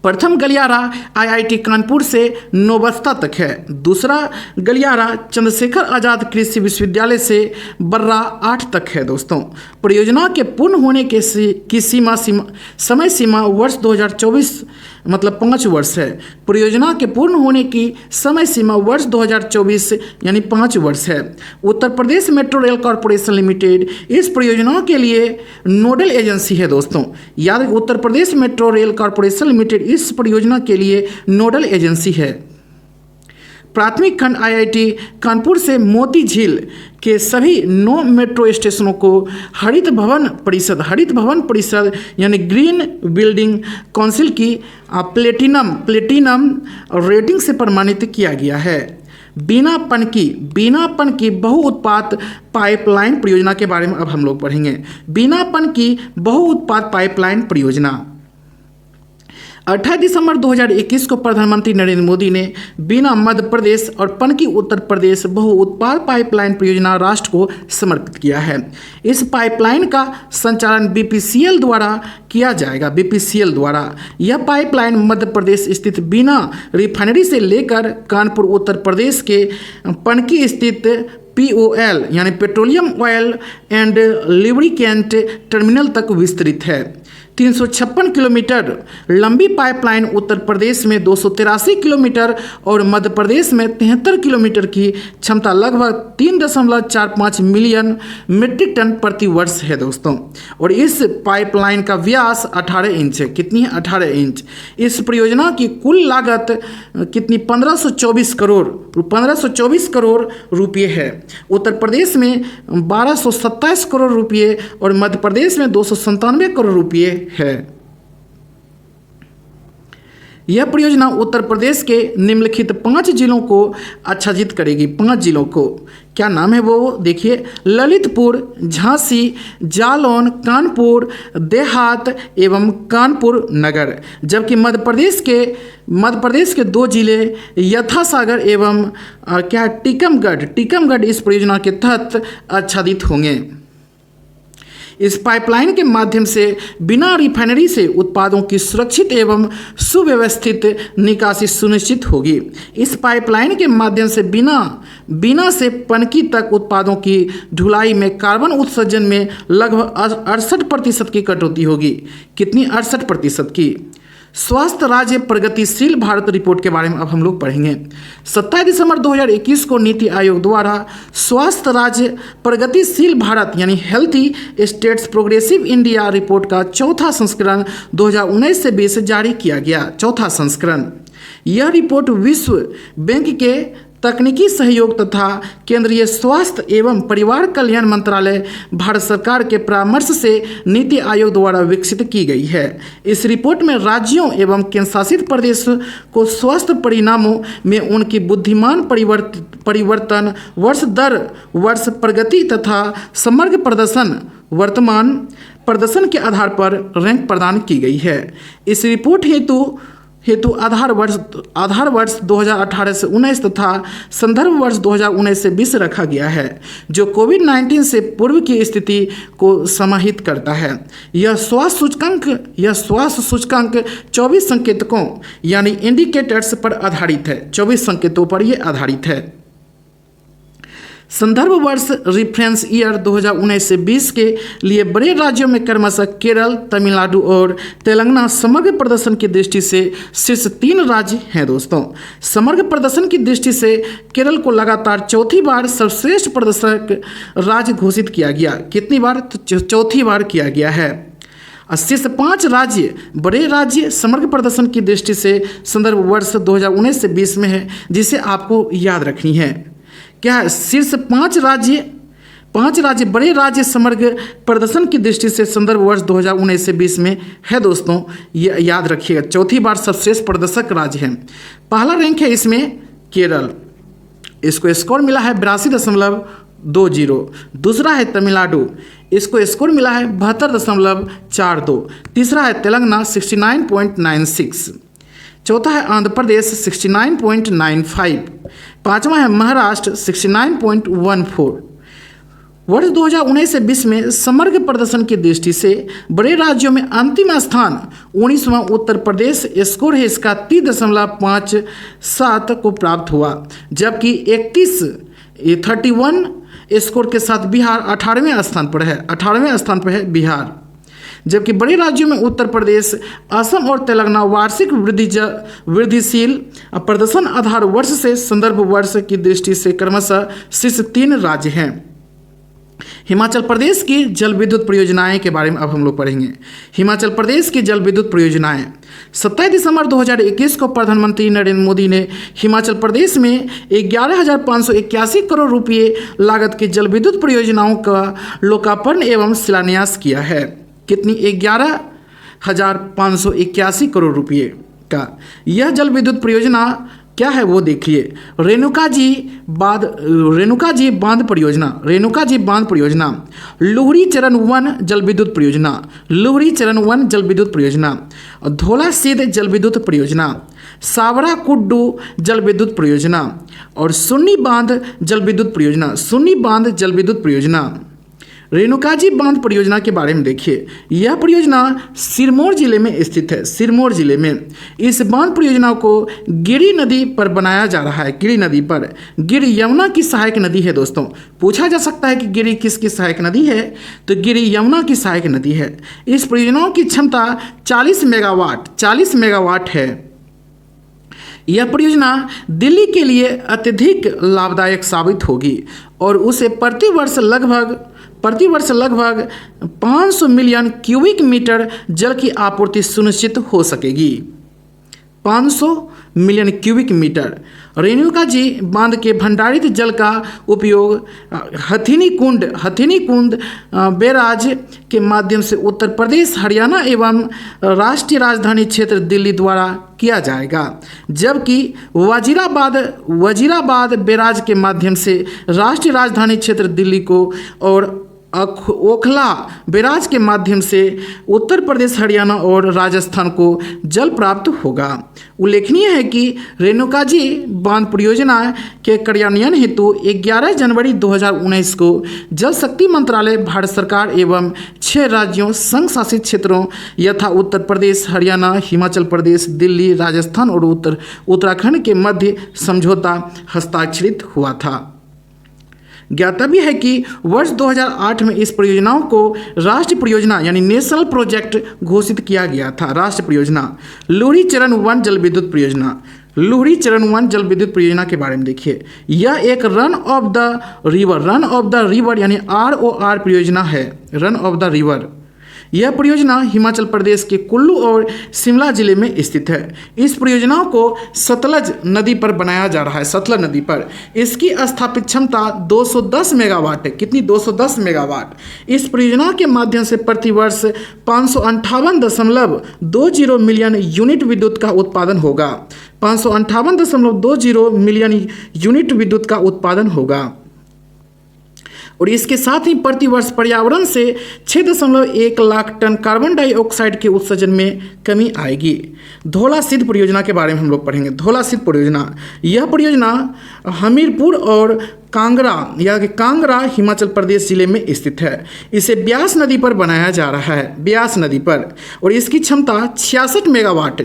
प्रथम गलियारा IIT कानपुर से नौबस्ता तक है। दूसरा गलियारा चंद्रशेखर आज़ाद कृषि विश्वविद्यालय से बर्रा 8 तक है। दोस्तों, परियोजना के पूर्ण होने की समय सीमा वर्ष 2024 मतलब 5 वर्ष है। परियोजना के पूर्ण होने की समय सीमा वर्ष 2024 यानी 5 वर्ष है। Uttar Pradesh metro rail corporation limited इस परियोजना के लिए नोडल एजेंसी है। दोस्तों, याद Uttar Pradesh metro rail corporation limited इस परियोजना के लिए नोडल एजेंसी है। प्राथमिक खंड आईआईटी कानपुर से मोती झील के सभी 9 मेट्रो स्टेशनों को हरित भवन परिषद यानी ग्रीन बिल्डिंग काउंसिल की प्लेटिनम रेटिंग से प्रमाणित किया गया है। बिना पन की बहुउत्पाद पाइपलाइन परियोजना के बारे में अब हम लोग पढ़ेंगे। बिना पन की बहुउत्पाद पाइपलाइन परियोजना 28 दिसंबर 2021 को प्रधानमंत्री नरेंद्र मोदी ने बिना मध्य प्रदेश और पनकी उत्तर प्रदेश बहुउत्पाद पाइपलाइन परियोजना राष्ट्र को समर्पित किया है। इस पाइपलाइन का संचालन बीपीसीएल द्वारा किया जाएगा। यह पाइपलाइन मध्य प्रदेश स्थित बिना रिफाइनरी से लेकर कानपुर उत्तर प्रदेश के पनकी स्थित POL यानी petroleum oil and lubricant terminal तक विस्तृत है। 356 किलोमीटर लंबी पाइपलाइन उत्तर प्रदेश में 283 किलोमीटर और मध्य प्रदेश में 73 किलोमीटर की क्षमता लगभग 3.45 मिलियन मीट्रिक टन प्रति वर्ष है दोस्तों। और इस पाइपलाइन का व्यास 18 इंच है। कितनी है? 18 इंच। इस परियोजना की कुल लागत कितनी? 1524 करोड़ रुपये है। उत्तर प्रदेश में 1227 करोड़ रुपये और मध्य प्रदेश में 297 करोड़ रुपये है। यह परियोजना उत्तर प्रदेश के निम्नलिखित 5 जिलों को आच्छादित करेगी। 5 जिलों को क्या नाम है वो देखिए, ललितपुर, झांसी, जालौन, कानपुर देहात एवं कानपुर नगर। जबकि मध्य प्रदेश के 2 जिले यथासागर एवं टीकमगढ़ इस परियोजना के तहत आच्छादित होंगे। इस पाइपलाइन के माध्यम से बिना रिफाइनरी से उत्पादों की सुरक्षित एवं सुव्यवस्थित निकासी सुनिश्चित होगी। इस पाइपलाइन के माध्यम से बिना से पनकी तक उत्पादों की ढुलाई में कार्बन उत्सर्जन में लगभग 68% की कटौती होगी। कितनी? 68% की। स्वास्थ्य राज्य प्रगतिशील भारत रिपोर्ट के बारे में अब हम लोग पढ़ेंगे। 27 दिसंबर 2021 को नीति आयोग द्वारा स्वास्थ्य राज्य प्रगतिशील भारत यानी healthy states progressive India report का 4था संस्करण 2019 से 20 जारी किया गया। 4था संस्करण। यह रिपोर्ट विश्व बैंक के तकनीकी सहयोग तथा केंद्रीय स्वास्थ्य एवं परिवार कल्याण मंत्रालय भारत सरकार के परामर्श से नीति आयोग द्वारा विकसित की गई है। इस रिपोर्ट में राज्यों एवं केंद्रशासित प्रदेश को स्वास्थ्य परिणामों में उनकी बुद्धिमान परिवर्तन वर्ष दर वर्ष प्रगति तथा समग्र प्रदर्शन वर्तमान प्रदर्शन के आधार पर रैंक प्रदान की गई है। इस रिपोर्ट हेतु आधार वर्ष 2018 से 19 तथा संदर्भ वर्ष 2019 से 20 रखा गया है, जो कोविड-19 से पूर्व की स्थिति को समाहित करता है। यह स्वास्थ्य सूचकांक 24 संकेतकों यानी इंडिकेटर्स पर आधारित है। 24 संकेतों पर यह आधारित है। संदर्भ वर्ष रिफरेंस ईयर 2019 से 20 के लिए बड़े राज्यों में क्रमशः केरल, तमिलनाडु और तेलंगाना समग्र प्रदर्शन की दृष्टि से शीर्ष 3 राज्य हैं दोस्तों। समग्र प्रदर्शन की दृष्टि से केरल को लगातार चौथी बार सर्वश्रेष्ठ प्रदर्शक राज्य घोषित किया गया। कितनी बार? तो चौथी बार किया गया है। शीर्ष 5 राज्य बड़े राज्य समग्र प्रदर्शन की दृष्टि से संदर्भ वर्ष 2019 से 20 में है, जिसे आपको याद रखनी है। क्या है? शीर्ष 5 राज्य बड़े राज्य समग्र प्रदर्शन की दृष्टि से संदर्भ वर्ष 2019 से 20 में है दोस्तों। ये याद रखिएगा, चौथी बार सर्वश्रेष्ठ प्रदर्शक राज्य है। पहला रैंक है इसमें केरल, इसको स्कोर मिला है 82.20। दूसरा है तमिलनाडु, इसको स्कोर मिला है 72.42। तीसरा है तेलंगाना 69.96। चौथा है आंध्र प्रदेश 69.95। पांचवा है महाराष्ट्र 69.14। वर्ष 2019 से 20 में समग्र प्रदर्शन की दृष्टि से बड़े राज्यों में अंतिम स्थान 19वां उत्तर प्रदेश स्कोर है इसका 30.57 को प्राप्त हुआ, जबकि 31 स्कोर के साथ बिहार 18वें स्थान पर है। 18वें स्थान पर है बिहार। जबकि बड़े राज्यों में उत्तर प्रदेश, असम और तेलंगाना वार्षिक वृद्धिशील प्रदर्शन आधार वर्ष से संदर्भ वर्ष की दृष्टि से क्रमशः शीर्ष 3 राज्य हैं। हिमाचल प्रदेश की जल विद्युत परियोजनाएं के बारे में अब हम लोग पढ़ेंगे। हिमाचल प्रदेश की जल विद्युत परियोजनाएं 27 दिसंबर 2021 को प्रधानमंत्री नरेंद्र मोदी ने हिमाचल प्रदेश में 11,581 करोड़ रुपये लागत की जल विद्युत परियोजनाओं का लोकार्पण एवं शिलान्यास किया है। कितनी? 11,581 करोड़ रुपये का यह जल विद्युत परियोजना क्या है वो देखिए। रेणुका जी बांध परियोजना, लुहरी चरण 1 जल विद्युत परियोजना, धोला सिद्ध जल विद्युत परियोजना, सावरा कुड्डू जल विद्युत परियोजना और सुन्नी बांध जल विद्युत परियोजना। रेणुका जी बांध परियोजना के बारे में देखिए। यह परियोजना सिरमौर जिले में स्थित है। इस बांध परियोजना को गिरि नदी पर बनाया जा रहा है। गिरि यमुना की सहायक नदी है दोस्तों। पूछा जा सकता है कि गिरि किसकी सहायक नदी है, तो गिरि यमुना की सहायक नदी है। इस परियोजनाओं की क्षमता 40 मेगावाट है। यह परियोजना दिल्ली के लिए अत्यधिक लाभदायक साबित होगी और उसे प्रतिवर्ष लगभग 500 मिलियन क्यूबिक मीटर जल की आपूर्ति सुनिश्चित हो सकेगी। 500 million cubic metre. Renuka ji बांध के भंडारित जल का उपयोग हथिनी कुंड बैराज के माध्यम से उत्तर प्रदेश, हरियाणा एवं राष्ट्रीय राजधानी क्षेत्र दिल्ली द्वारा किया जाएगा, जबकि वजीराबाद बैराज के माध्यम से राष्ट्रीय राजधानी क्षेत्र दिल्ली को और ओखला बैराज के माध्यम से उत्तर प्रदेश, हरियाणा और राजस्थान को जल प्राप्त होगा। उल्लेखनीय है कि रेणुका जी बांध परियोजना के कार्यान्वयन हेतु 11 जनवरी 2019 को जल शक्ति मंत्रालय, भारत सरकार एवं 6 राज्यों, संघ शासित क्षेत्रों यथा उत्तर प्रदेश, हरियाणा, हिमाचल प्रदेश, दिल्ली, राजस्थान और उत्तराखंड के मध्य समझौता हस्ताक्षरित हुआ था। ज्ञातव्य है कि वर्ष 2008 में इस परियोजनाओं को राष्ट्रीय परियोजना यानी नेशनल प्रोजेक्ट घोषित किया गया था। राष्ट्रीय परियोजना लुहरी चरण 1 जल विद्युत परियोजना के बारे में देखिए। यह एक रन ऑफ द रिवर यानी ROR परियोजना है। Run of the river. यह परियोजना हिमाचल प्रदेश के कुल्लू और शिमला जिले में स्थित है। इस परियोजनाओं को सतलज नदी पर बनाया जा रहा है। सतलज नदी पर इसकी स्थापित क्षमता 210 मेगावाट है। कितनी? 210 मेगावाट। इस परियोजना के माध्यम से प्रतिवर्ष 558.20 मिलियन यूनिट विद्युत का उत्पादन होगा। 558.20 मिलियन यूनिट विद्युत का उत्पादन होगा और इसके साथ ही प्रतिवर्ष पर्यावरण से 6.1 लाख टन कार्बन डाइऑक्साइड के उत्सर्जन में कमी आएगी। धोला सिद्ध परियोजना के बारे में हम लोग पढ़ेंगे। धोला सिद्ध परियोजना, यह परियोजना हमीरपुर और कांगड़ा हिमाचल प्रदेश जिले में स्थित है। इसे ब्यास नदी पर बनाया जा रहा है, ब्यास नदी पर, और इसकी क्षमता 66 मेगावाट।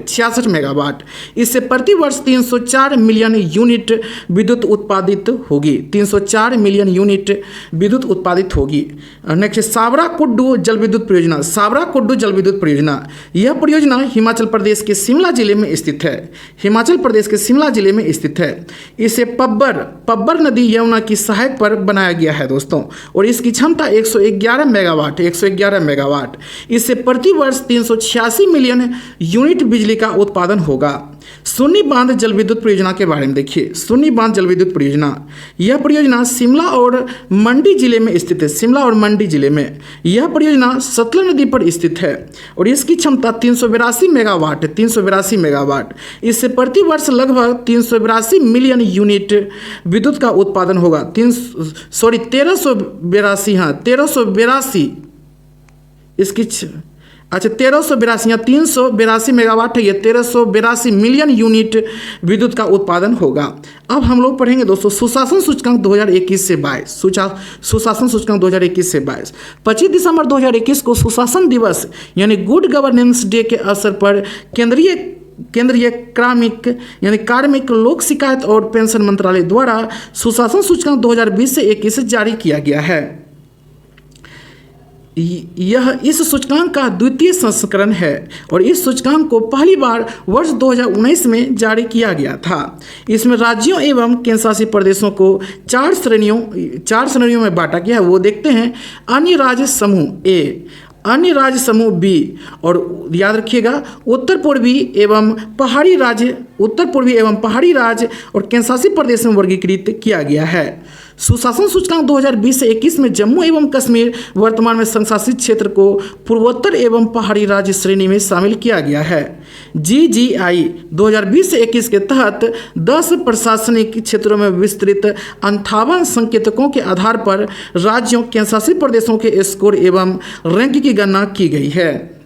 इससे प्रतिवर्ष 304 मिलियन यूनिट विद्युत उत्पादित होगी। 304 मिलियन यूनिट विद्युत उत्पादित होगी। नेक्स्ट, सावरा कुड्डू जल विद्युत परियोजना। यह परियोजना हिमाचल प्रदेश के शिमला जिले में स्थित है। इसे पब्बर नदी यमुना की सहायक पर बनाया गया है दोस्तों, और इसकी क्षमता 111 मेगावाट। इससे प्रतिवर्ष 386 मिलियन यूनिट बिजली का उत्पादन होगा। सुन्नी बांध जल विद्युत परियोजना के बारे में देखिए। सुन्नी बांध जल विद्युत परियोजना, यह परियोजना शिमला और मंडी जिले में स्थित है। यह परियोजना सतलज नदी पर स्थित है और इसकी क्षमता 382 मेगावाट। इससे प्रतिवर्ष लगभग 382 मिलियन यूनिट विद्युत का उत्पादन होगा। 1382 इसकी 1382 या 382 मेगावाट है। ये 1382 मिलियन यूनिट विद्युत का उत्पादन होगा। अब हम लोग पढ़ेंगे दोस्तों सुशासन सूचकांक 2021 से 22। सुशासन सूचकांक 2021 से 22। 25 दिसंबर 2021 को सुशासन दिवस यानी गुड गवर्नेंस डे के अवसर पर केंद्रीय कार्मिक लोक शिकायत और पेंशन मंत्रालय द्वारा सुशासन सूचकांक 2020 से 21 जारी किया गया है। यह इस सूचकांक का द्वितीय संस्करण है और इस सूचकांक को पहली बार वर्ष 2019 में जारी किया गया था। इसमें राज्यों एवं केंद्र शासित प्रदेशों को 4 श्रेणियों में बांटा गया है। वो देखते हैं। अन्य राज्य समूह ए, अन्य राज्य समूह बी, और याद रखिएगा उत्तर पूर्वी एवं पहाड़ी राज्य और केंद्रशासित प्रदेश में वर्गीकृत किया गया है। सुशासन सूचकांक 2020 से 21 में जम्मू एवं कश्मीर वर्तमान में संघशासित क्षेत्र को पूर्वोत्तर एवं पहाड़ी राज्य श्रेणी में शामिल किया गया है। GGI 2020 से 21 के तहत 10 प्रशासनिक क्षेत्रों में विस्तृत 58 संकेतकों के आधार पर राज्यों केंद्रशासित प्रदेशों के स्कोर एवं रैंक की गणना की गई है।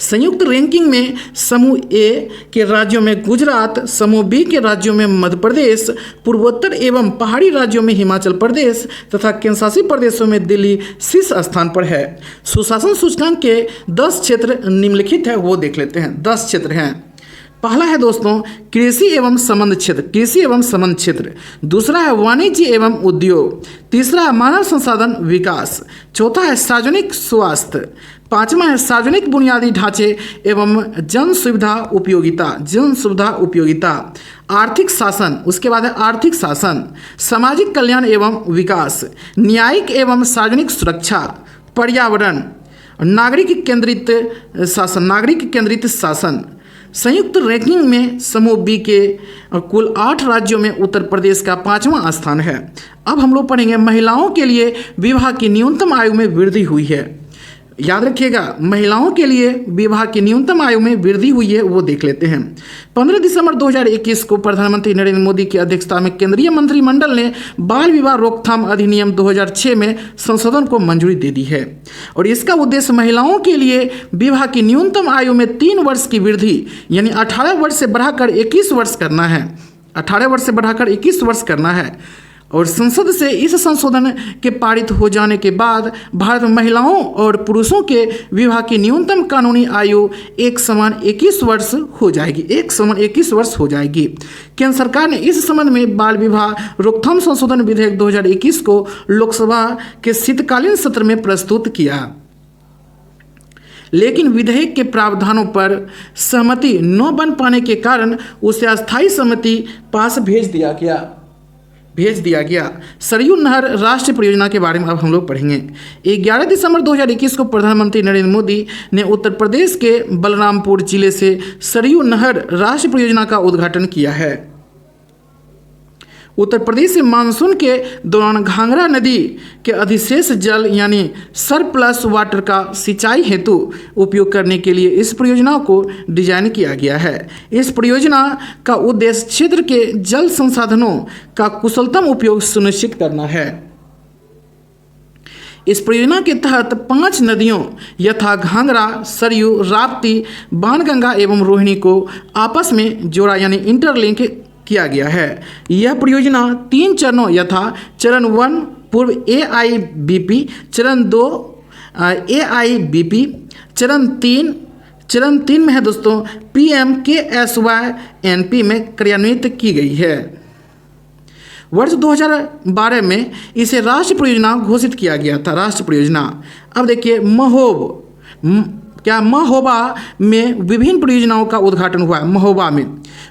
संयुक्त रैंकिंग में समूह ए के राज्यों में गुजरात, समूह बी के राज्यों में मध्य प्रदेश, पूर्वोत्तर एवं पहाड़ी राज्यों में हिमाचल प्रदेश तथा केंद्रशासित प्रदेशों में दिल्ली शीर्ष स्थान पर है। सुशासन सूचकांक के 10 क्षेत्र निम्नलिखित है, वो देख लेते हैं। 10 क्षेत्र हैं। पहला है दोस्तों कृषि एवं संबंध क्षेत्र, दूसरा है वाणिज्य एवं उद्योग, तीसरा है मानव संसाधन विकास, चौथा है सार्वजनिक स्वास्थ्य, पांचवा है सार्वजनिक बुनियादी ढांचे एवं जन सुविधा उपयोगिता, आर्थिक शासन, उसके बाद है आर्थिक शासन, सामाजिक कल्याण एवं विकास, न्यायिक एवं सार्वजनिक सुरक्षा, पर्यावरण, नागरिक केंद्रित शासन। संयुक्त रैंकिंग में समूह बी के कुल 8 राज्यों में उत्तर प्रदेश का 5वां स्थान है। अब हम लोग पढ़ेंगे महिलाओं के लिए विवाह की न्यूनतम आयु में वृद्धि हुई है। याद रखिएगा महिलाओं के लिए विवाह की न्यूनतम आयु में वृद्धि हुई है, वो देख लेते हैं। 15 दिसंबर 2021 को प्रधानमंत्री नरेंद्र मोदी की अध्यक्षता में केंद्रीय मंत्रिमंडल ने बाल विवाह रोकथाम अधिनियम 2006 में संशोधन को मंजूरी दे दी है और इसका उद्देश्य महिलाओं के लिए विवाह की न्यूनतम आयु में 3 वर्ष की वृद्धि यानी 18 वर्ष से बढ़ाकर 21 वर्ष करना है। 18 वर्ष से बढ़ाकर 21 वर्ष करना है और संसद से इस संशोधन के पारित हो जाने के बाद भारत में महिलाओं और पुरुषों के विवाह की न्यूनतम कानूनी आयु एक समान 21 वर्ष हो जाएगी। केंद्र सरकार ने इस संबंध में बाल विवाह रोकथाम संशोधन विधेयक 2021 को लोकसभा के शीतकालीन सत्र में प्रस्तुत किया, लेकिन विधेयक के प्रावधानों पर सहमति न बन पाने के कारण उसे अस्थायी समिति पास भेज दिया गया। सरयू नहर राष्ट्रीय परियोजना के बारे में अब हम लोग पढ़ेंगे। 11 दिसंबर 2021 को प्रधानमंत्री नरेंद्र मोदी ने उत्तर प्रदेश के बलरामपुर जिले से सरयू नहर राष्ट्रीय परियोजना का उद्घाटन किया है। उत्तर प्रदेश से मानसून के दौरान घाघरा नदी के अधिशेष जल यानी सरप्लस वाटर का सिंचाई हेतु उपयोग करने के लिए इस परियोजना को डिजाइन किया गया है। इस परियोजना का उद्देश्य क्षेत्र के जल संसाधनों का कुशलतम उपयोग सुनिश्चित करना है। इस परियोजना के तहत 5 नदियों यथा घाघरा, सरयू, राप्ती, बाणगंगा एवं रोहिणी को आपस में जोड़ा यानी इंटरलिंक किया गया है। यह परियोजना 3 चरणों यथा चरण 1 पूर्व AIBP, चरण 2 AIBP, चरण 3 में है दोस्तों PMKSYNP में क्रियान्वित की गई है। वर्ष 2012 में इसे राष्ट्रीय परियोजना घोषित किया गया था। राष्ट्रीय परियोजना। अब देखिए महोबा में विभिन्न परियोजनाओं का उद्घाटन हुआ है। महोबा में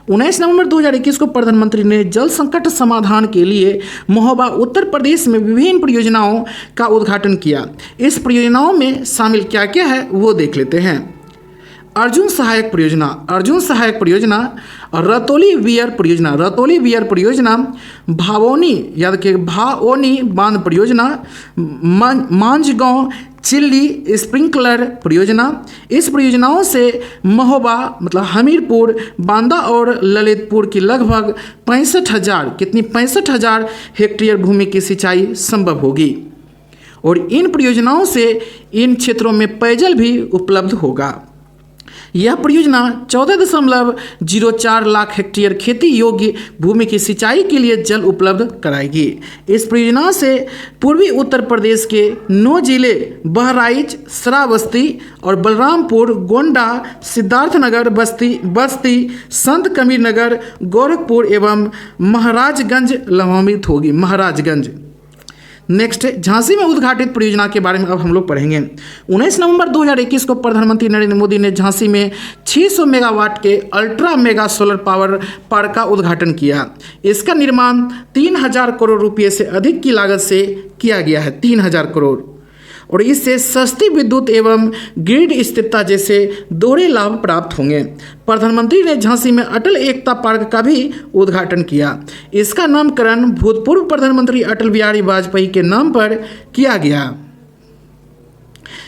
19 नवंबर 2021 को प्रधानमंत्री ने जल संकट समाधान के लिए महोबा उत्तर प्रदेश में विभिन्न परियोजनाओं का उद्घाटन किया। इस परियोजनाओं में शामिल क्या क्या है वो देख लेते हैं। अर्जुन सहायक परियोजना, रतौली वियर परियोजना, भावोनी बांध परियोजना, मांझगांव चिल्ली स्प्रिंकलर परियोजना। इस परियोजनाओं से महोबा मतलब हमीरपुर, बांदा और ललितपुर की लगभग 65,000 हेक्टेयर भूमि की सिंचाई संभव होगी और इन परियोजनाओं से इन क्षेत्रों में पेयजल भी उपलब्ध होगा। यह परियोजना 14.04 लाख हेक्टेयर खेती योग्य भूमि की सिंचाई के लिए जल उपलब्ध कराएगी। इस परियोजना से पूर्वी उत्तर प्रदेश के 9 जिले बहराइच, श्रावस्ती और बलरामपुर, गोंडा, सिद्धार्थनगर, बस्ती, संत कबीर नगर, गोरखपुर एवं महाराजगंज लाभान्वित होगी। नेक्स्ट, झांसी में उद्घाटित परियोजना के बारे में अब हम लोग पढ़ेंगे। 19 नवंबर 2021 को प्रधानमंत्री नरेंद्र मोदी ने झांसी में 600 मेगावाट के ultra mega solar power park का उद्घाटन किया। इसका निर्माण 3000 करोड़ रुपये से अधिक की लागत से किया गया है। 3000 करोड़। और इससे सस्ती विद्युत एवं ग्रिड स्थिरता जैसे दोहरे लाभ प्राप्त होंगे। प्रधानमंत्री ने झांसी में अटल एकता पार्क का भी उद्घाटन किया। इसका नामकरण भूतपूर्व प्रधानमंत्री अटल बिहारी वाजपेयी के नाम पर किया गया।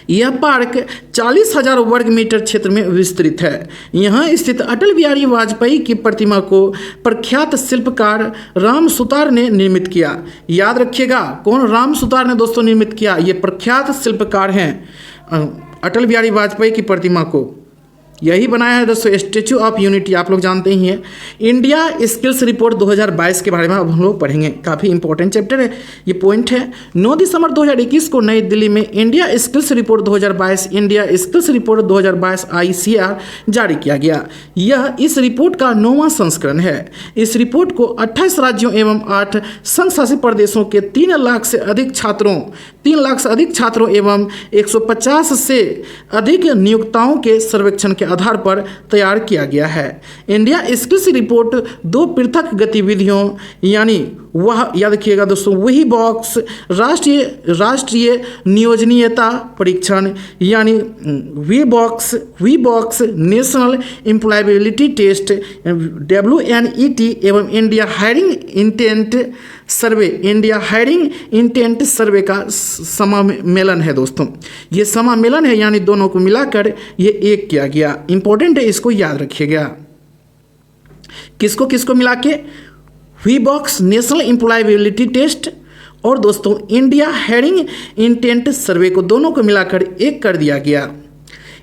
यह पार्क 40,000 वर्ग मीटर क्षेत्र में विस्तृत है। यहाँ स्थित अटल बिहारी वाजपेयी की प्रतिमा को प्रख्यात शिल्पकार राम सुतार ने निर्मित किया। याद रखिएगा, कौन राम सुतार ने दोस्तों निर्मित किया? ये प्रख्यात शिल्पकार हैं। अटल बिहारी वाजपेयी की प्रतिमा को यही बनाया है दोस्तों स्टैचू ऑफ यूनिटी, आप लोग जानते ही हैं। इंडिया स्किल्स रिपोर्ट 2022 के बारे में अब हम लोग पढ़ेंगे, काफ़ी इंपॉर्टेंट चैप्टर है, ये पॉइंट है। 9 दिसंबर 2021 को नई दिल्ली में India skills report 2022 India skills report 2022 ICR जारी किया गया। यह इस रिपोर्ट का 9वां संस्करण है। इस रिपोर्ट को 28 राज्यों एवं 8 संघ शासित प्रदेशों के 3 लाख से अधिक छात्रों एवं 150 से अधिक नियोक्ताओं के सर्वेक्षण के आधार पर तैयार किया गया है। इंडिया स्किल्स रिपोर्ट 2 पृथक गतिविधियों यानी वह याद रखिएगा दोस्तों, वही बॉक्स राष्ट्रीय नियोजनीयता परीक्षण यानी Wheebox national employability test WNET एवं इंडिया हायरिंग इंटेंट सर्वे का समामेलन है दोस्तों। ये समामेलन है यानी दोनों को मिलाकर ये एक किया गया। इंपॉर्टेंट है, इसको याद रखिएगा। किसको किसको मिला के? Wheebox national employability test और दोस्तों इंडिया हायरिंग इंटेंट सर्वे को दोनों को मिलाकर एक कर दिया गया।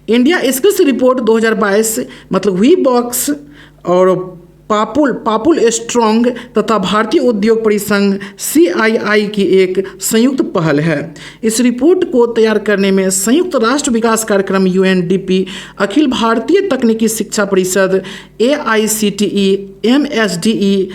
इंडिया स्किल्स रिपोर्ट 2022 मतलब वी बॉक्स और पापुल स्ट्रॉन्ग तथा भारतीय उद्योग परिसंघ CII की एक संयुक्त पहल है। इस रिपोर्ट को तैयार करने में संयुक्त राष्ट्र विकास कार्यक्रम UNDP, अखिल भारतीय तकनीकी शिक्षा परिषद AICTE, MSDE,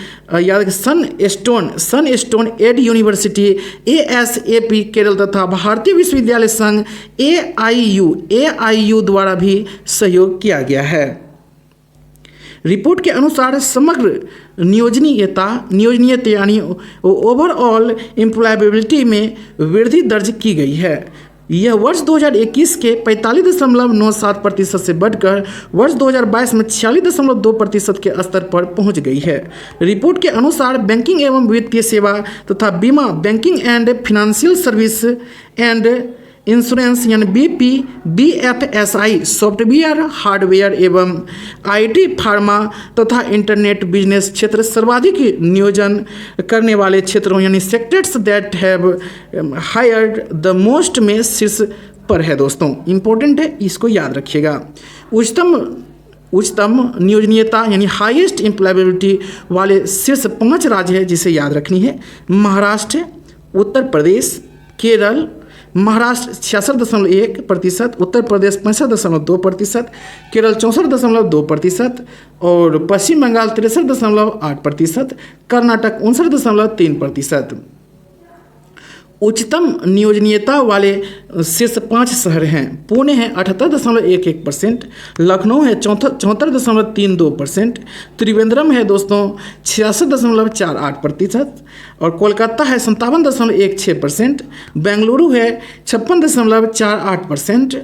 Sunstone ed university ASAP Kerala तथा भारतीय विश्वविद्यालय संघ AIU द्वारा भी सहयोग किया गया है। रिपोर्ट के अनुसार समग्र नियोजनीयता यानी ओवरऑल एम्प्लॉयबिलिटी में वृद्धि दर्ज की गई है। यह वर्ष 2021 के 45.97% से बढ़कर वर्ष 2022 में 46.2% के स्तर पर पहुंच गई है। रिपोर्ट के अनुसार बैंकिंग एवं वित्तीय सेवा तथा बीमा, banking and financial service and insurance यानी BFSI, सॉफ्टवेयर हार्डवेयर एवं IT, फार्मा तथा इंटरनेट बिजनेस क्षेत्र सर्वाधिक नियोजन करने वाले क्षेत्रों यानी sectors that have hired the most में शीर्ष पर है दोस्तों। इंपॉर्टेंट है, इसको याद रखिएगा। उच्चतम नियोजनीयता यानी हाईएस्ट एम्प्लॉयबिलिटी वाले शीर्ष 5 राज्य है जिसे याद रखनी है। महाराष्ट्र, उत्तर प्रदेश, केरल। महाराष्ट्र 66.1%, उत्तर प्रदेश 65.2%, केरल 64.2% और पश्चिम बंगाल 63.8%, कर्नाटक 59.3%। उच्चतम नियोजनीयता वाले शीर्ष 5 शहर हैं। पुणे है 78.11%, लखनऊ है 74.32%, त्रिवेंद्रम है दोस्तों 66.48% और कोलकाता है 57.16%, बेंगलुरु है 56.48%।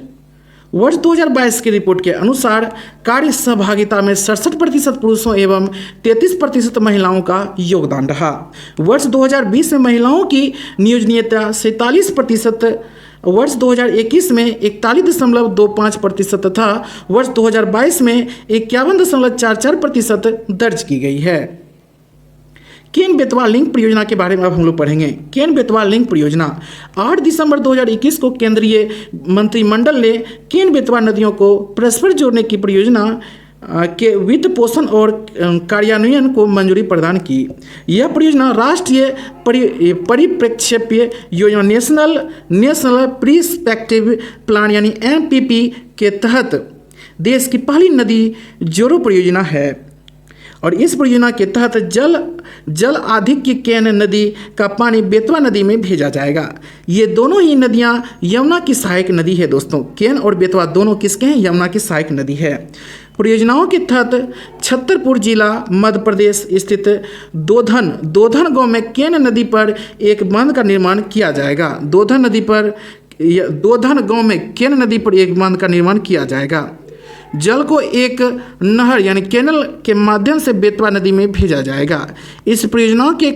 वर्ष 2022 की रिपोर्ट के अनुसार कार्य सहभागिता में 67% पुरुषों एवं 33% महिलाओं का योगदान रहा। वर्ष 2020 में महिलाओं की नियोजनीयता 47%, वर्ष 2021 में 41.25% तथा वर्ष 2022 में 51.44% दर्ज की गई है। केन बेतवा लिंक परियोजना के बारे में अब हम लोग पढ़ेंगे। केन बेतवा लिंक परियोजना 8 दिसंबर 2021 को केंद्रीय मंत्रिमंडल ने केन बेतवा नदियों को परस्पर जोड़ने की परियोजना के वित्त पोषण और कार्यान्वयन को मंजूरी प्रदान की। यह परियोजना राष्ट्रीय परिप्रेक्ष्य योजना नेशनल प्रिस्पेक्टिव प्लान यानी MPP के तहत देश की पहली नदी जोड़ो परियोजना है और इस परियोजना के तहत जल आधिक्य केन नदी का पानी बेतवा नदी में भेजा जाएगा। ये दोनों ही नदियां यमुना की सहायक नदी है दोस्तों। केन और बेतवा दोनों किसके हैं? यमुना की सहायक नदी है। परियोजनाओं के तहत छतरपुर जिला मध्य प्रदेश स्थित दोधन गांव में केन नदी पर एक बांध का निर्माण किया जाएगा। दोधन नदी पर दोधन गांव में केन नदी पर एक बांध का निर्माण किया जाएगा। जल को एक नहर यानी कैनल के माध्यम से बेतवा नदी में भेजा जाएगा। इस परियोजना के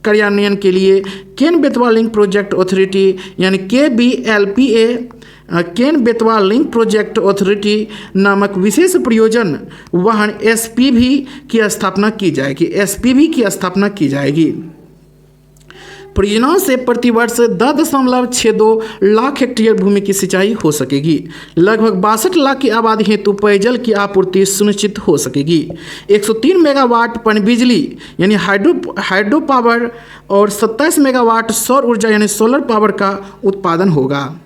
कार्यान्वयन के लिए Ken Betwa link project authority यानी KBLPA Ken Betwa link project authority नामक विशेष प्रयोजन वाहन SPV की स्थापना की जाएगी। SPV की स्थापना की जाएगी। परियोजना से प्रतिवर्ष 10.62 लाख हेक्टेयर भूमि की सिंचाई हो सकेगी। लगभग 62 लाख की आबादी हेतु पेयजल की आपूर्ति सुनिश्चित हो सकेगी। 103 मेगावाट पनबिजली यानी हाइड्रो पावर और 27 मेगावाट सौर ऊर्जा यानी सोलर पावर का उत्पादन होगा।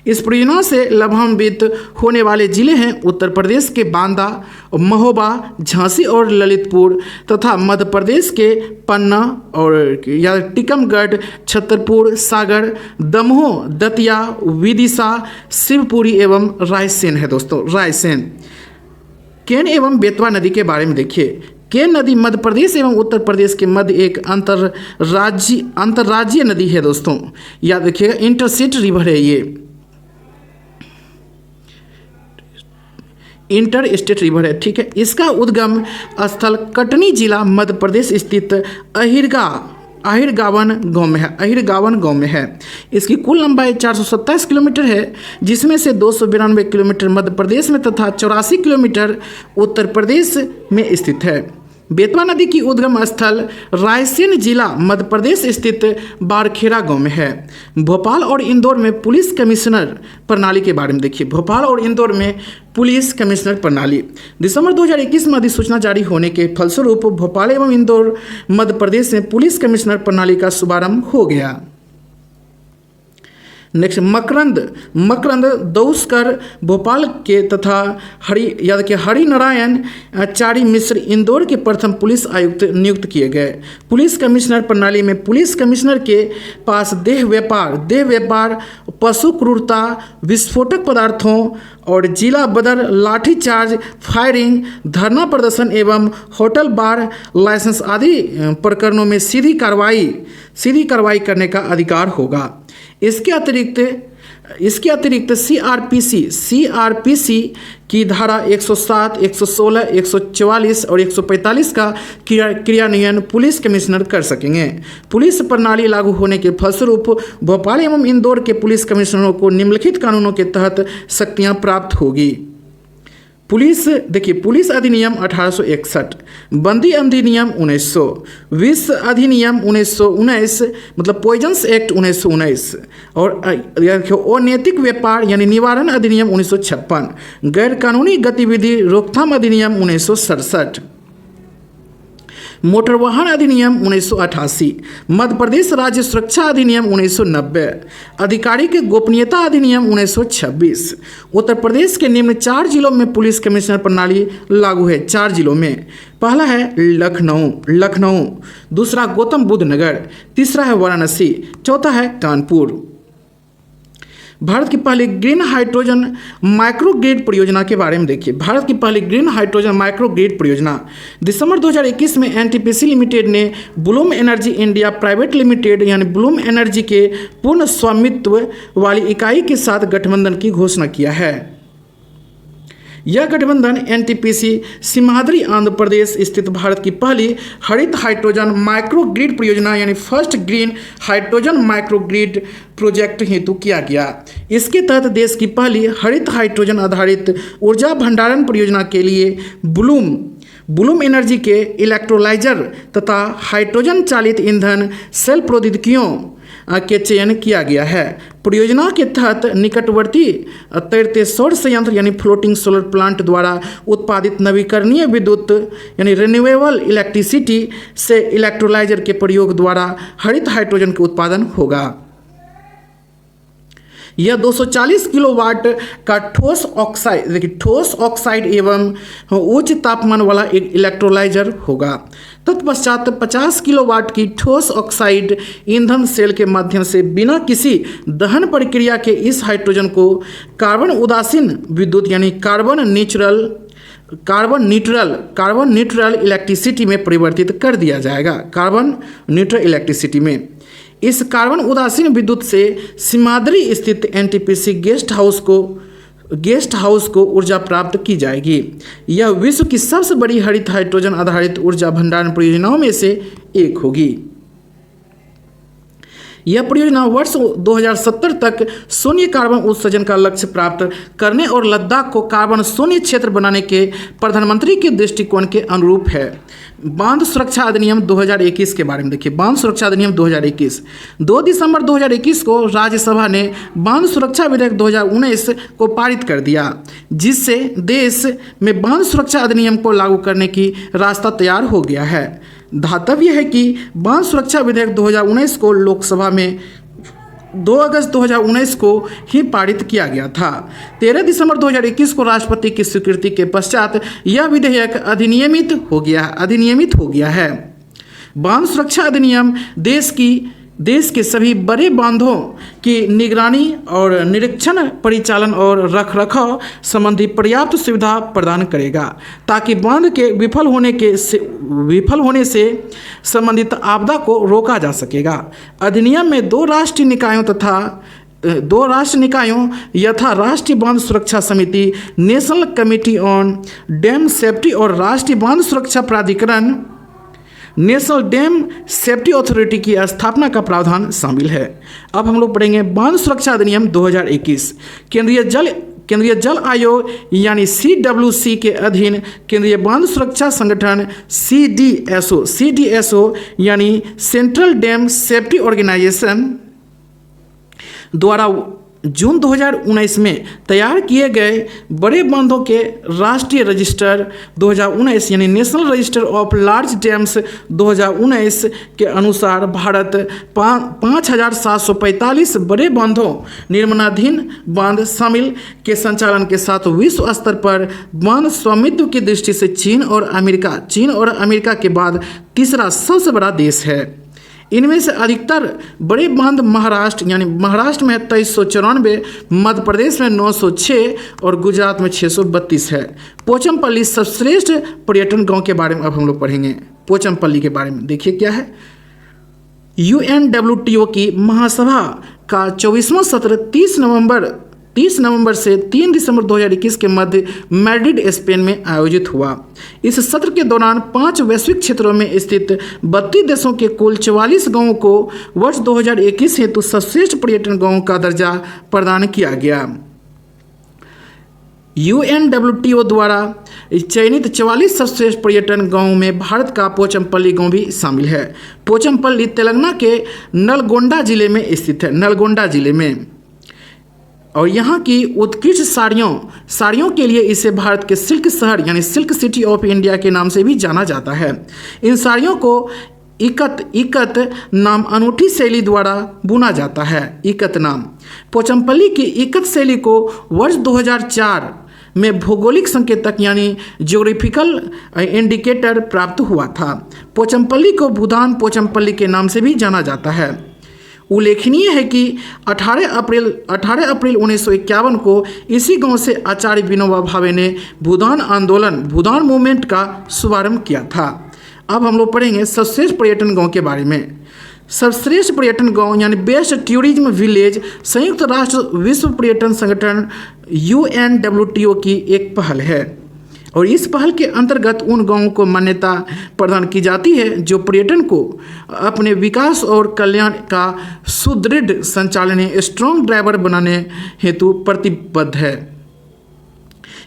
इस परियोजना से लाभान्वित होने वाले जिले हैं उत्तर प्रदेश के बांदा, महोबा, झांसी और ललितपुर तथा मध्य प्रदेश के पन्ना और या टीकमगढ़, छतरपुर, सागर, दमोह, दतिया, विदिशा, शिवपुरी एवं रायसेन है। दोस्तों रायसेन केन एवं बेतवा नदी के बारे में देखिए। केन नदी मध्य प्रदेश एवं उत्तर प्रदेश के मध्य एक अंतर्राज्यीय नदी है। दोस्तों याद रखिएगा, इंटरस्टेट रिवर है, ये इंटर स्टेट रिवर है। ठीक है, इसका उद्गम स्थल कटनी जिला मध्य प्रदेश स्थित अहिरगावन गांव में है। इसकी कुल लंबाई 427 किलोमीटर है, जिसमें से 292 किलोमीटर मध्य प्रदेश में तथा 84 किलोमीटर उत्तर प्रदेश में स्थित है। बेतवा नदी की उद्गम स्थल रायसेन जिला मध्य प्रदेश स्थित बारखेड़ा गांव में है। भोपाल और इंदौर में पुलिस कमिश्नर प्रणाली के बारे में देखिए। भोपाल और इंदौर में पुलिस कमिश्नर प्रणाली दिसंबर 2021 में अधिसूचना जारी होने के फलस्वरूप भोपाल एवं इंदौर मध्य प्रदेश में पुलिस कमिश्नर प्रणाली का शुभारंभ हो गया। नेक्स्ट मकरंद दौस्कर भोपाल के तथा हरिनारायण चारी मिश्र इंदौर के प्रथम पुलिस आयुक्त नियुक्त किए गए। पुलिस कमिश्नर प्रणाली में पुलिस कमिश्नर के पास देह व्यापार, पशु क्रूरता, विस्फोटक पदार्थों और जिला बदर, लाठीचार्ज, फायरिंग, धरना प्रदर्शन एवं होटल बार लाइसेंस आदि प्रकरणों में सीधी कार्रवाई करने का अधिकार होगा। इसके अतिरिक्त सीआरपीसी की धारा 107, 116, 144 और 145 का क्रियान्वयन पुलिस कमिश्नर कर सकेंगे। पुलिस प्रणाली लागू होने के फलस्वरूप भोपाल एवं इंदौर के पुलिस कमिश्नरों को निम्नलिखित कानूनों के तहत शक्तियां प्राप्त होगी। पुलिस अधिनियम 1861, बंदी अधिनियम 1900, विष अधिनियम 1919 मतलब पॉइजन्स एक्ट 1919 और अनैतिक व्यापार यानी निवारण अधिनियम 1956, गैर कानूनी गतिविधि रोकथाम अधिनियम 1967, मोटर वाहन अधिनियम 1988, मध्य प्रदेश राज्य सुरक्षा अधिनियम 1990, अधिकारी के गोपनीयता अधिनियम 1926। उत्तर प्रदेश के निम्न 4 जिलों में पुलिस कमिश्नर प्रणाली लागू है। 4 जिलों में पहला है लखनऊ, दूसरा गौतम बुद्ध नगर, तीसरा है वाराणसी, चौथा है कानपुर। भारत की पहली ग्रीन हाइड्रोजन माइक्रो ग्रिड परियोजना के बारे में देखिए। भारत की पहली ग्रीन हाइड्रोजन माइक्रो ग्रिड परियोजना दिसंबर 2021 में NTPC लिमिटेड ने Bloom energy India private limited यानी ब्लूम एनर्जी के पूर्ण स्वामित्व वाली इकाई के साथ गठबंधन की घोषणा किया है। यह गठबंधन NTPC सिमाद्री आंध्र प्रदेश स्थित भारत की पहली हरित हाइड्रोजन माइक्रो ग्रिड परियोजना यानी first green hydrogen micro grid project हेतु किया गया। इसके तहत देश की पहली हरित हाइड्रोजन आधारित ऊर्जा भंडारण परियोजना के लिए ब्लूम एनर्जी के इलेक्ट्रोलाइजर तथा हाइड्रोजन चालित ईंधन सेल प्रौद्योगिकियों के चयन किया गया है। परियोजना के तहत निकटवर्ती तैरते सौर संयंत्र यानी फ्लोटिंग सोलर प्लांट द्वारा उत्पादित नवीकरणीय विद्युत यानी रिन्यूएबल इलेक्ट्रिसिटी से इलेक्ट्रोलाइजर के प्रयोग द्वारा हरित हाइड्रोजन का उत्पादन होगा। यह 240 किलोवाट का ठोस ऑक्साइड एवं उच्च तापमान वाला एक इलेक्ट्रोलाइजर होगा। तत्पश्चात 50 किलोवाट की ठोस ऑक्साइड ईंधन सेल के माध्यम से बिना किसी दहन प्रक्रिया के इस हाइड्रोजन को कार्बन उदासीन विद्युत यानी कार्बन न्यूट्रल इलेक्ट्रिसिटी में परिवर्तित कर दिया जाएगा। कार्बन न्यूट्रल इलेक्ट्रिसिटी में इस कार्बन उदासीन विद्युत से सीमाद्री स्थित एनटीपीसी गेस्ट हाउस को ऊर्जा प्राप्त की जाएगी। यह विश्व की सबसे बड़ी हरित हाइड्रोजन आधारित ऊर्जा भंडारण परियोजनाओं में से एक होगी। यह परियोजना वर्ष 2070 तक शून्य कार्बन उत्सर्जन का लक्ष्य प्राप्त करने और लद्दाख को कार्बन शून्य क्षेत्र बनाने के प्रधानमंत्री के दृष्टिकोण के अनुरूप है। बांध सुरक्षा अधिनियम 2021 के बारे में देखिए। बांध सुरक्षा अधिनियम 2021 2 दिसंबर 2021 को राज्यसभा ने बांध सुरक्षा विधेयक 2019 को पारित कर दिया, जिससे देश में बांध सुरक्षा अधिनियम को लागू करने की रास्ता तैयार हो गया है। ध्यातव्य है कि बांध सुरक्षा विधेयक 2019 को लोकसभा में 2 अगस्त 2019 को ही पारित किया गया था। 13 दिसंबर 2021 को राष्ट्रपति की स्वीकृति के पश्चात यह विधेयक अधिनियमित हो गया है। बांध सुरक्षा अधिनियम देश के सभी बड़े बांधों की निगरानी और निरीक्षण, परिचालन और रखरखाव संबंधी पर्याप्त सुविधा प्रदान करेगा, ताकि बांध के विफल होने से संबंधित आपदा को रोका जा सकेगा। अधिनियम में दो राष्ट्रीय निकायों यथा राष्ट्रीय बांध सुरक्षा समिति national committee on dam safety और राष्ट्रीय बांध सुरक्षा प्राधिकरण नेशनल डैम सेफ्टी अथॉरिटी की स्थापना का प्रावधान शामिल है। अब हम लोग पढ़ेंगे बांध सुरक्षा अधिनियम 2021। केंद्रीय जल आयोग यानी CWC के अधीन केंद्रीय बांध सुरक्षा संगठन CDSO यानी सेंट्रल डैम सेफ्टी ऑर्गेनाइजेशन द्वारा जून 2019 में तैयार किए गए बड़े बांधों के राष्ट्रीय रजिस्टर 2019 यानी national register of large dams 2019 के अनुसार भारत 5,745 बड़े बांधों निर्माणाधीन बांध शामिल के संचालन के साथ विश्व स्तर पर बांध स्वामित्व की दृष्टि से चीन और अमेरिका के बाद तीसरा सबसे बड़ा देश है। इनमें से अधिकतर बड़े बांध महाराष्ट्र में 2394, मध्य प्रदेश में 906 और गुजरात में 632 है। पोचमपल्ली सर्वश्रेष्ठ पर्यटन गांव के बारे में अब हम लोग पढ़ेंगे। पोचमपल्ली के बारे में देखिए क्या है। UNWTO की महासभा का 24वां सत्र 30 नवंबर से 3 दिसंबर 2021 के मध्य मैड्रिड स्पेन में आयोजित हुआ। इस सत्र के दौरान 5 वैश्विक क्षेत्रों में स्थित 32 देशों के कुल 44 गांवों को वर्ष 2021 हेतु सर्वश्रेष्ठ पर्यटन गांवों का दर्जा प्रदान किया गया। UNWTO द्वारा चयनित 44 सर्वश्रेष्ठ पर्यटन गांवों में भारत का पोचमपल्ली गांव भी शामिल है। पोचमपल्ली तेलंगाना के नलगोंडा जिले में स्थित है। और यहाँ की उत्कृष्ट साड़ियों के लिए इसे भारत के सिल्क शहर यानी सिल्क सिटी ऑफ इंडिया के नाम से भी जाना जाता है। इन साड़ियों को इकत नाम अनूठी शैली द्वारा बुना जाता है। इकत नाम पोचमपल्ली की इकत शैली को वर्ष 2004 में भौगोलिक संकेतक यानी ज्योग्राफिकल इंडिकेटर प्राप्त हुआ था। पोचमपल्ली को भूदान पोचमपल्ली के नाम से भी जाना जाता है। उल्लेखनीय है कि 18 अप्रैल 1951 को इसी गांव से आचार्य विनोबा भावे ने भूदान मूवमेंट का शुभारंभ किया था। अब हम लोग पढ़ेंगे सर्वश्रेष्ठ पर्यटन गांव के बारे में। सर्वश्रेष्ठ पर्यटन गांव यानी बेस्ट टूरिज्म विलेज संयुक्त राष्ट्र विश्व पर्यटन संगठन UNWTO की एक पहल है और इस पहल के अंतर्गत उन गांवों को मान्यता प्रदान की जाती है जो पर्यटन को अपने विकास और कल्याण का सुदृढ़ संचालन स्ट्रॉन्ग ड्राइवर बनाने हेतु प्रतिबद्ध है।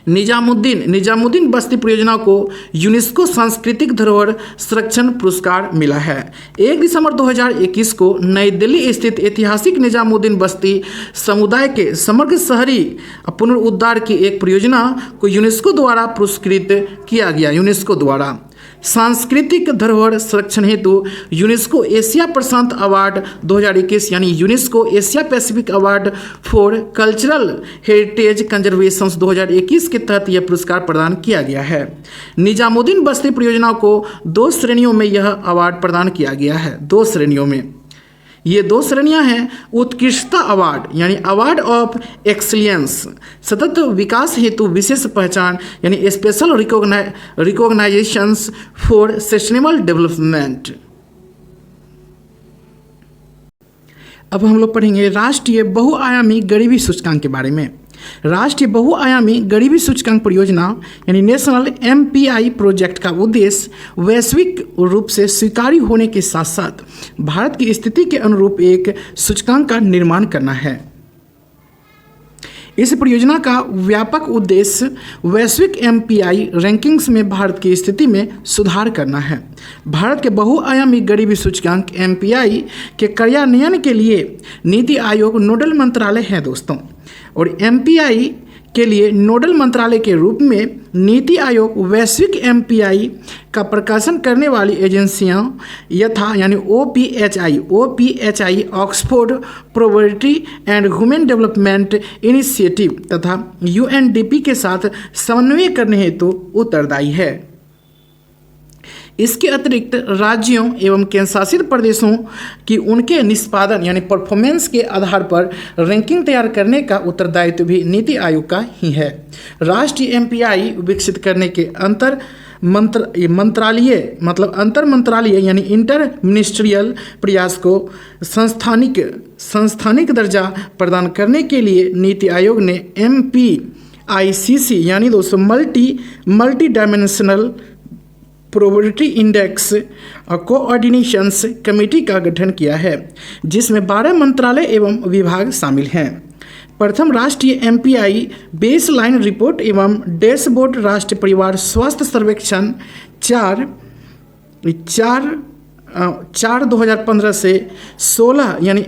निजामुद्दीन बस्ती परियोजना को यूनेस्को सांस्कृतिक धरोहर संरक्षण पुरस्कार मिला है। 1 दिसंबर 2021 को नई दिल्ली स्थित ऐतिहासिक निजामुद्दीन बस्ती समुदाय के समग्र शहरी पुनरुद्धार की एक परियोजना को यूनेस्को द्वारा पुरस्कृत किया गया। यूनेस्को द्वारा सांस्कृतिक धरोहर संरक्षण हेतु यूनेस्को एशिया प्रशांत अवार्ड 2021 यानी UNESCO Asia Pacific award for cultural heritage conservation 2021 के तहत यह पुरस्कार प्रदान किया गया है। निजामुद्दीन बस्ती परियोजना को 2 श्रेणियों में यह अवार्ड प्रदान किया गया है। 2 श्रेणियों में ये 2 श्रेणियां हैं। उत्कृष्टता अवार्ड यानी अवार्ड ऑफ एक्सीलेंस सतत विकास हेतु विशेष पहचान यानी स्पेशल रिकॉग्नाइजेशंस फॉर सस्टेनेबल डेवलपमेंट। अब हम लोग पढ़ेंगे राष्ट्रीय बहुआयामी गरीबी सूचकांक के बारे में। राष्ट्रीय बहुआयामी गरीबी सूचकांक परियोजना यानी नेशनल एमपीआई प्रोजेक्ट का उद्देश्य वैश्विक रूप से स्वीकार्य होने के साथ साथ भारत की स्थिति के अनुरूप एक सूचकांक का निर्माण करना है। इस परियोजना का व्यापक उद्देश्य वैश्विक एमपीआई रैंकिंग्स में भारत की स्थिति में सुधार करना है। भारत के बहुआयामी गरीबी सूचकांक एमपीआई के कार्यान्वयन के लिए नीति आयोग नोडल मंत्रालय है दोस्तों, और एमपीआई के लिए नोडल मंत्रालय के रूप में नीति आयोग वैश्विक एमपीआई का प्रकाशन करने वाली एजेंसियां यथा यानी OPHI Oxford poverty and human development initiative तथा यूएनडीपी के साथ समन्वय करने हेतु उत्तरदायी है। इसके अतिरिक्त राज्यों एवं केंद्रशासित प्रदेशों की उनके निष्पादन यानी परफॉर्मेंस के आधार पर रैंकिंग तैयार करने का उत्तरदायित्व भी नीति आयोग का ही है। राष्ट्रीय एमपीआई विकसित करने के अंतर मंत्रालय यानी इंटर मिनिस्ट्रियल प्रयास को संस्थानिक दर्जा प्रदान करने के लिए नीति आयोग ने MPICC यानी दोस्तों multi dimensional probability index coordinations committee का गठन किया है, जिसमें 12 मंत्रालय एवं विभाग शामिल हैं। प्रथम राष्ट्रीय एमपीआई बेसलाइन रिपोर्ट एवं डैशबोर्ड राष्ट्रीय परिवार स्वास्थ्य सर्वेक्षण 4/2015 से 16 यानी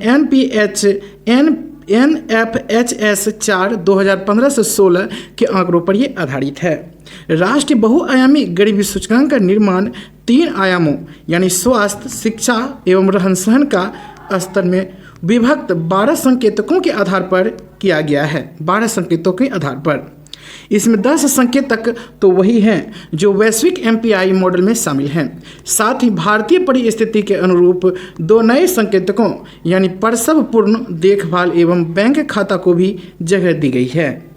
NFHS 4/2015 से 16 के आंकड़ों पर ये आधारित है। राष्ट्रीय बहुआयामी गरीबी सूचकांक का निर्माण 3 आयामों यानी स्वास्थ्य, शिक्षा एवं रहन सहन का स्तर में विभक्त 12 संकेतकों के आधार पर किया गया है। 12 संकेतों के आधार पर इसमें 10 संकेतक तो वही हैं जो वैश्विक एमपीआई मॉडल में शामिल हैं। साथ ही भारतीय परिस्थिति के अनुरूप 2 नए संकेतकों यानी प्रसव पूर्ण देखभाल एवं बैंक खाता को भी जगह दी गई है।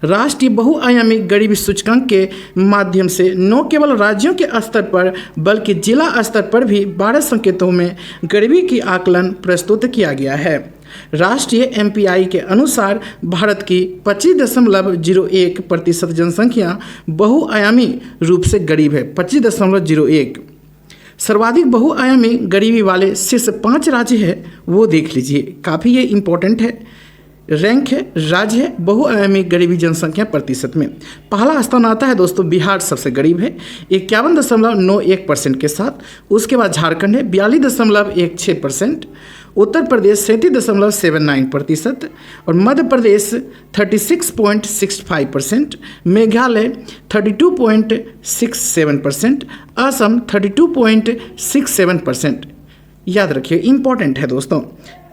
राष्ट्रीय बहुआयामी गरीबी सूचकांक के माध्यम से न केवल राज्यों के स्तर पर बल्कि जिला स्तर पर भी 12 संकेतों में गरीबी की आकलन प्रस्तुत किया गया है। राष्ट्रीय एमपीआई के अनुसार भारत की 25.01% जनसंख्या बहुआयामी रूप से गरीब है। 25.01। सर्वाधिक बहुआयामी गरीबी वाले शीर्ष 5 राज्य है वो देख लीजिए, काफ़ी ये इम्पोर्टेंट है, रैंक है, राज्य है बहुआयामी गरीबी जनसंख्या प्रतिशत में। पहला स्थान आता है दोस्तों बिहार, सबसे गरीब है 51.91% के साथ। उसके बाद झारखंड है 42.16%, उत्तर प्रदेश 37.79% और मध्य प्रदेश 36.65%, मेघालय 32.67%, असम 32.67%। याद रखिए, इंपॉर्टेंट है दोस्तों।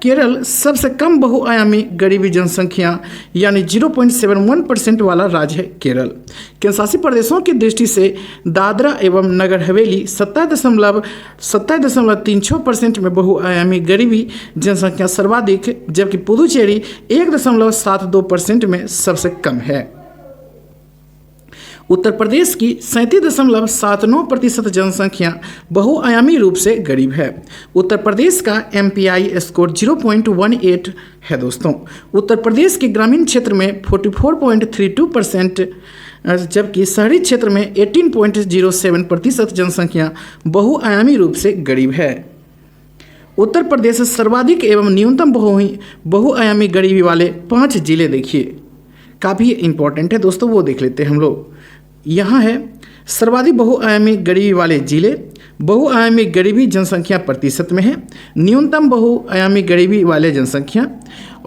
केरल सबसे कम बहुआयामी गरीबी जनसंख्या यानी 0.71% वाला राज्य है केरल। केंद्रशासित प्रदेशों की दृष्टि से दादरा एवं नगर हवेली 27.36% में बहुआयामी गरीबी जनसंख्या सर्वाधिक, जबकि पुदुचेरी 1.72% में सबसे कम है। उत्तर प्रदेश की 37.79% जनसंख्या बहुआयामी रूप से गरीब है। उत्तर प्रदेश का एमपीआई स्कोर 0.18 है दोस्तों। उत्तर प्रदेश के ग्रामीण क्षेत्र में 44.32%, जबकि शहरी क्षेत्र में 18.07% जनसंख्या बहुआयामी रूप से गरीब है। उत्तर प्रदेश सर्वाधिक एवं न्यूनतम बहुआयामी गरीबी वाले 5 जिले देखिए, काफ़ी इंपॉर्टेंट है दोस्तों, वो देख लेते हैं हम लोग। यहाँ है सर्वाधिक बहुआयामी गरीबी वाले जिले, बहुआयामी गरीबी जनसंख्या प्रतिशत में है, न्यूनतम बहुआयामी गरीबी वाले जनसंख्या,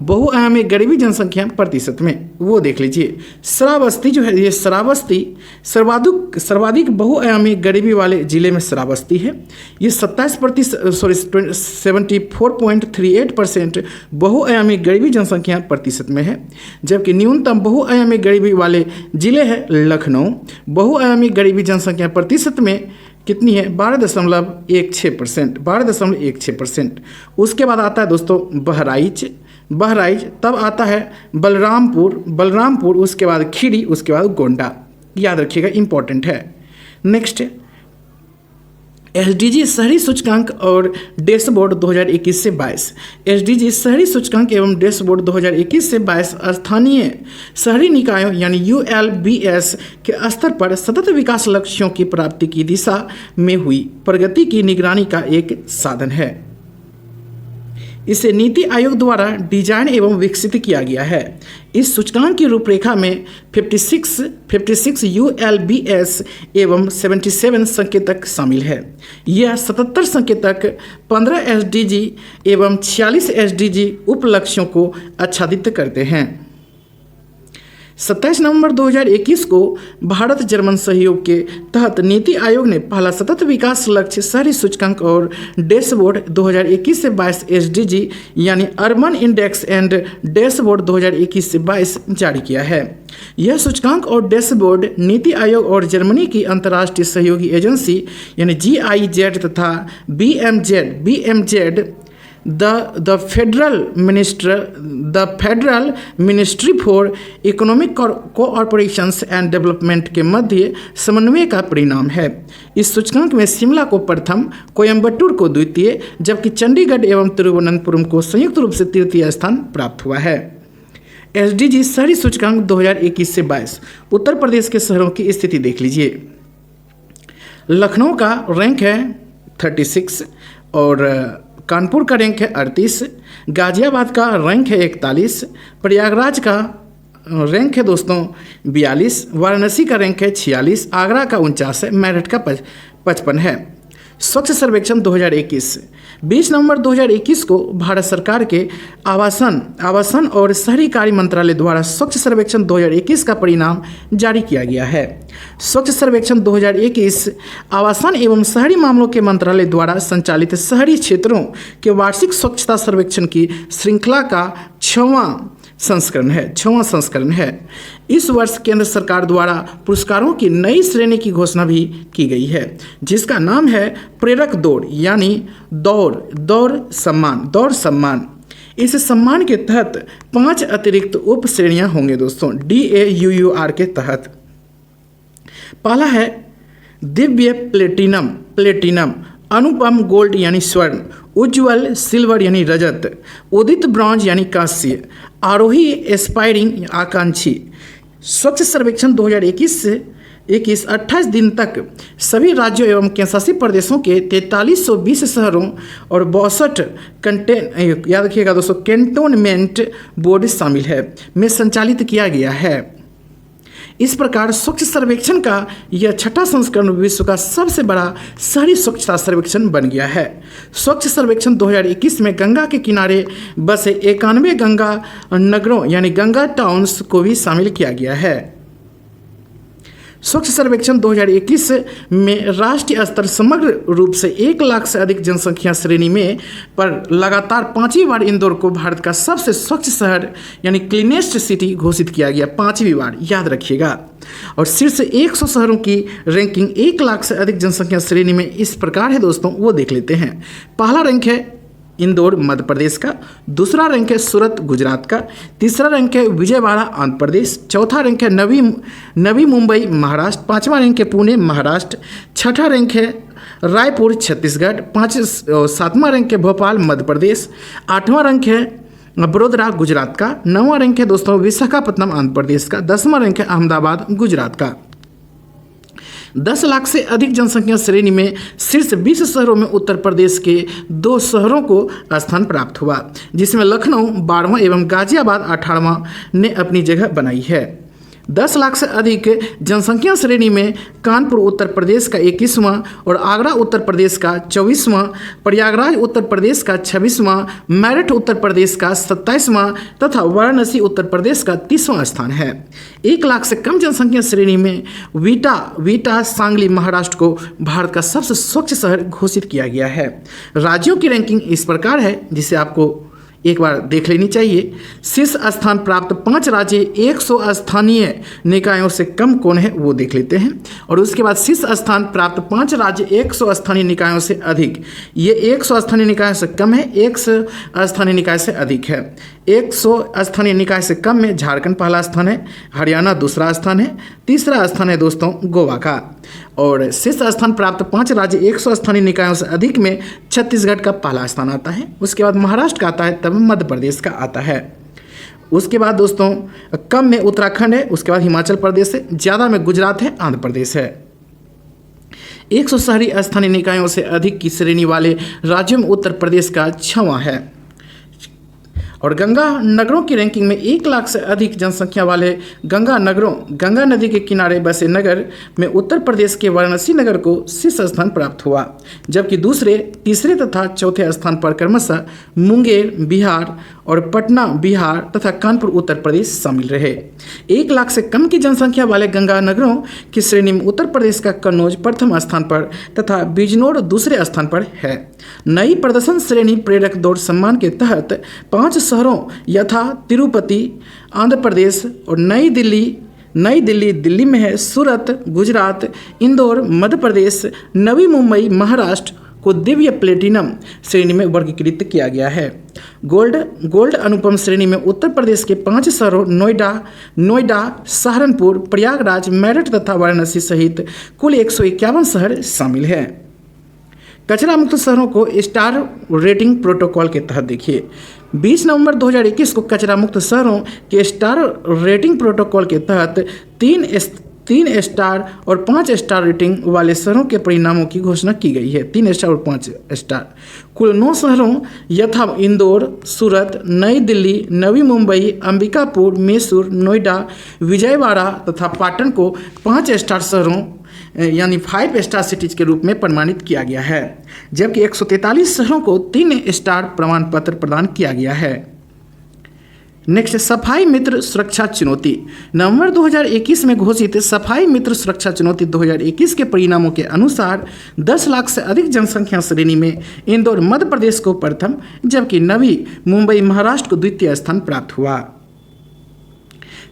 बहुआयामी गरीबी जनसंख्या प्रतिशत में, वो देख लीजिए। श्रावस्ती जो है ये श्रावस्ती सर्वाधिक बहुआयामी गरीबी वाले जिले में श्रावस्ती है। ये 74.38% बहुआयामी गरीबी जनसंख्या प्रतिशत में है, जबकि न्यूनतम बहुआयामी गरीबी वाले जिले है लखनऊ। बहुआयामी गरीबी जनसंख्या प्रतिशत में कितनी है 12.16%। उसके बाद आता है दोस्तों बहराइच, तब आता है बलरामपुर, उसके बाद खीरी, उसके बाद गोंडा। याद रखिएगा, इंपॉर्टेंट है। नेक्स्ट एसडीजी शहरी सूचकांक और डैशबोर्ड 2021 से 22। एसडीजी शहरी सूचकांक एवं डैशबोर्ड 2021 से 22 स्थानीय शहरी निकायों यानी यूएलबीएस के स्तर पर सतत विकास लक्ष्यों की प्राप्ति की दिशा में हुई प्रगति की निगरानी का एक साधन है। इसे नीति आयोग द्वारा डिजाइन एवं विकसित किया गया है। इस सूचकांक की रूपरेखा में 56 यूएलबीएस एवं 77 संकेतक शामिल है। यह 77 संकेतक 15 एसडीजी एवं 46 एसडीजी उपलक्ष्यों को आच्छादित करते हैं। 27 नवंबर 2021 को भारत जर्मन सहयोग के तहत नीति आयोग ने पहला सतत विकास लक्ष्य शहरी सूचकांक और डैशबोर्ड 2021 से 22 एसडीजी यानी अर्बन इंडेक्स एंड डैशबोर्ड 2021 से 22 जारी किया है। यह सूचकांक और डैशबोर्ड नीति आयोग और जर्मनी की अंतर्राष्ट्रीय सहयोगी एजेंसी यानी GIZ तथा BMZ the federal ministry for economic cooperations and development के मध्य समन्वय का परिणाम है। इस सूचकांक में शिमला को प्रथम, कोयम्बटूर को द्वितीय, जबकि चंडीगढ़ एवं तिरुवनंतपुरम को संयुक्त रूप से तृतीय स्थान प्राप्त हुआ है। एसडीजी शहरी सूचकांक 2021 से 22। उत्तर प्रदेश के शहरों की स्थिति देख लीजिए। लखनऊ का रैंक है 36 और कानपुर का रैंक है 38, गाजियाबाद का रैंक है 41, प्रयागराज का रैंक है दोस्तों 42, वाराणसी का रैंक है 46, आगरा का 49 है, मेरठ का 55 है। स्वच्छ सर्वेक्षण 2021। 20 नवंबर 2021 को भारत सरकार के आवासन और शहरी कार्य मंत्रालय द्वारा स्वच्छ सर्वेक्षण 2021 का परिणाम जारी किया गया है। स्वच्छ सर्वेक्षण 2021 आवासन एवं शहरी मामलों के मंत्रालय द्वारा संचालित शहरी क्षेत्रों के वार्षिक स्वच्छता सर्वेक्षण की श्रृंखला का 6वां संस्करण है। इस वर्ष केंद्र सरकार द्वारा पुरस्कारों की नई श्रेणी की घोषणा भी की गई है, जिसका नाम है प्रेरक दौड़ यानी दौड़ सम्मान। इस सम्मान के तहत 5 अतिरिक्त उप श्रेणियां होंगे दोस्तों DAUUR के तहत। पहला है दिव्य प्लेटिनम, अनुपम गोल्ड यानी स्वर्ण, उज्ज्वल सिल्वर यानी रजत, उदित ब्रॉन्ज यानी कांस्य, आरोही एस्पायरिंग आकांक्षी। स्वच्छ सर्वेक्षण 2021 से 28 दिन तक सभी राज्यों एवं केंद्रशासित प्रदेशों के 4320 शहरों और 62 याद रखिएगा दोस्तों कैंटोनमेंट बोर्ड शामिल है में संचालित किया गया है। इस प्रकार स्वच्छ सर्वेक्षण का यह 6वां संस्करण विश्व का सबसे बड़ा शहरी स्वच्छता सर्वेक्षण बन गया है। स्वच्छ सर्वेक्षण 2021 में गंगा के किनारे बसे 91 गंगा नगरों यानी गंगा टाउन्स को भी शामिल किया गया है। स्वच्छ सर्वेक्षण 2021 में राष्ट्रीय स्तर समग्र रूप से 1 लाख से अधिक जनसंख्या श्रेणी में पर लगातार 5वीं बार इंदौर को भारत का सबसे स्वच्छ शहर यानी क्लीनेस्ट सिटी घोषित किया गया, 5वीं बार, याद रखिएगा। और शीर्ष 100 शहरों की रैंकिंग 1 लाख से अधिक जनसंख्या श्रेणी में इस प्रकार है दोस्तों, वो देख लेते हैं। पहला रैंक है इंदौर मध्य प्रदेश का, दूसरा रैंक है सूरत गुजरात का, तीसरा रैंक है विजयवाड़ा आंध्र प्रदेश, चौथा रैंक है नवी मुंबई महाराष्ट्र, 5वां रैंक है पुणे महाराष्ट्र, 6ठा रैंक है रायपुर छत्तीसगढ़, 7वां रैंक है भोपाल मध्य प्रदेश, 8वां रैंक है बड़ोदरा गुजरात का, 9वां रैंक है दोस्तों विशाखापट्टनम आंध्र प्रदेश का, 10वां रैंक है अहमदाबाद गुजरात का। 10 लाख से अधिक जनसंख्या श्रेणी में शीर्ष 20 शहरों में उत्तर प्रदेश के 2 शहरों को स्थान प्राप्त हुआ, जिसमें लखनऊ 12वां एवं गाजियाबाद 18वां ने अपनी जगह बनाई है। 10 लाख से अधिक जनसंख्या श्रेणी में कानपुर उत्तर प्रदेश का 21वां और आगरा उत्तर प्रदेश का 24वां, प्रयागराज उत्तर प्रदेश का 26वां, मेरठ उत्तर प्रदेश का 27वां तथा वाराणसी उत्तर प्रदेश का 30वां स्थान है। 1 लाख से कम जनसंख्या श्रेणी में वीटा सांगली महाराष्ट्र को भारत का सबसे स्वच्छ शहर घोषित किया गया है। राज्यों की रैंकिंग इस प्रकार है, जिसे आपको एक बार देख लेनी चाहिए। शीर्ष स्थान प्राप्त 5 राज्य 100 स्थानीय निकायों से कम कौन है वो देख लेते हैं। और उसके बाद शीर्ष स्थान प्राप्त 5 राज्य 100 स्थानीय निकायों से अधिक, ये 100 स्थानीय निकायों से कम है, 100 स्थानीय निकाय से अधिक है। 100 स्थानीय निकाय से कम में झारखंड पहला स्थान है, हरियाणा दूसरा स्थान है, तीसरा स्थान है दोस्तों गोवा का। और शीर्ष स्थान प्राप्त 5 राज्य 100 स्थानीय निकायों से अधिक में छत्तीसगढ़ का पहला स्थान आता है। उसके बाद महाराष्ट्र का आता है, तब मध्य प्रदेश का आता है। उसके बाद दोस्तों कम में उत्तराखंड है, उसके बाद हिमाचल प्रदेश है, ज़्यादा में गुजरात है, आंध्र प्रदेश है। 100 शहरी स्थानीय निकायों से अधिक की श्रेणी वाले राज्यों में उत्तर प्रदेश का 6वां है। और गंगा नगरों की रैंकिंग में 1 लाख से अधिक जनसंख्या वाले गंगा नदी के किनारे बसे नगर में उत्तर प्रदेश के वाराणसी नगर को शीर्ष स्थान प्राप्त हुआ, जबकि दूसरे, तीसरे तथा चौथे स्थान पर क्रमशः मुंगेर बिहार और पटना बिहार तथा कानपुर उत्तर प्रदेश शामिल रहे। 1 लाख से कम की जनसंख्या वाले गंगा नगरों की श्रेणी में उत्तर प्रदेश का कन्नौज प्रथम स्थान पर तथा बिजनौर दूसरे स्थान पर है। नई प्रदर्शन श्रेणी प्रेरक दौड़ सम्मान के तहत 5 शहरों यथा तिरुपति आंध्र प्रदेश और नई दिल्ली दिल्ली में है, सूरत गुजरात, इंदौर मध्य प्रदेश, नवी मुंबई महाराष्ट्र को दिव्य प्लेटिनम श्रेणी में वर्गीकृत किया गया है। गोल्ड अनुपम श्रेणी में उत्तर प्रदेश के 5 शहरों नोएडा, सहारनपुर, प्रयागराज, मेरठ तथा वाराणसी सहित कुल 151 शहर शामिल हैं। कचरा मुक्त शहरों को स्टार रेटिंग प्रोटोकॉल के तहत देखिए, 20 नवंबर 2021 को कचरा मुक्त शहरों के स्टार रेटिंग प्रोटोकॉल के तहत 3 स्टार और 5 स्टार रेटिंग वाले शहरों के परिणामों की घोषणा की गई है। 3 स्टार और 5 स्टार कुल 9 शहरों यथा इंदौर, सूरत, नई दिल्ली, नवी मुंबई, अंबिकापुर, मैसूर, नोएडा, विजयवाड़ा तथा पाटन को 5 स्टार शहरों यानी 5 स्टार सिटीज के रूप में प्रमाणित किया गया है, जबकि 143 शहरों को 3 स्टार प्रमाण पत्र प्रदान किया गया है। नेक्स्ट, सफाई मित्र सुरक्षा चुनौती। नवंबर 2021 में घोषित सफाई मित्र सुरक्षा चुनौती 2021 के परिणामों के अनुसार 10 लाख से अधिक जनसंख्या श्रेणी में इंदौर मध्य प्रदेश को प्रथम, जबकि नवी मुंबई महाराष्ट्र को द्वितीय स्थान प्राप्त हुआ।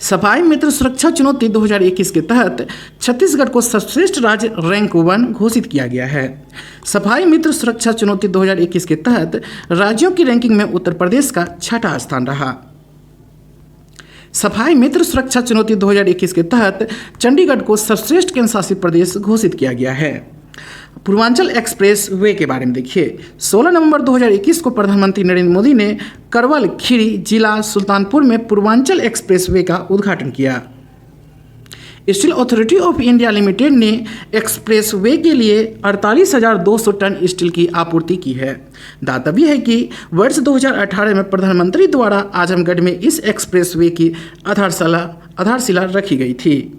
सफाई मित्र सुरक्षा चुनौती 2021 के तहत छत्तीसगढ़ को सर्वश्रेष्ठ राज्य रैंक 1 घोषित किया गया है। सफाई मित्र सुरक्षा चुनौती 2021 के तहत राज्यों की रैंकिंग में उत्तर प्रदेश का 6वां स्थान रहा। सफाई मित्र सुरक्षा चुनौती 2021 के तहत चंडीगढ़ को सर्वश्रेष्ठ केंद्र शासित प्रदेश घोषित किया गया है। पूर्वांचल एक्सप्रेस वे के बारे में देखिए, 16 नवंबर 2021 को प्रधानमंत्री नरेंद्र मोदी ने करवल खीरी जिला सुल्तानपुर में पूर्वांचल एक्सप्रेस वे का उद्घाटन किया। Steel authority of India limited ने एक्सप्रेस वे के लिए 48,200 टन स्टील की आपूर्ति की है। दातव्य है कि वर्ष 2018 में प्रधानमंत्री द्वारा आजमगढ़ में इस एक्सप्रेस वे की आधारशिला रखी गई थी।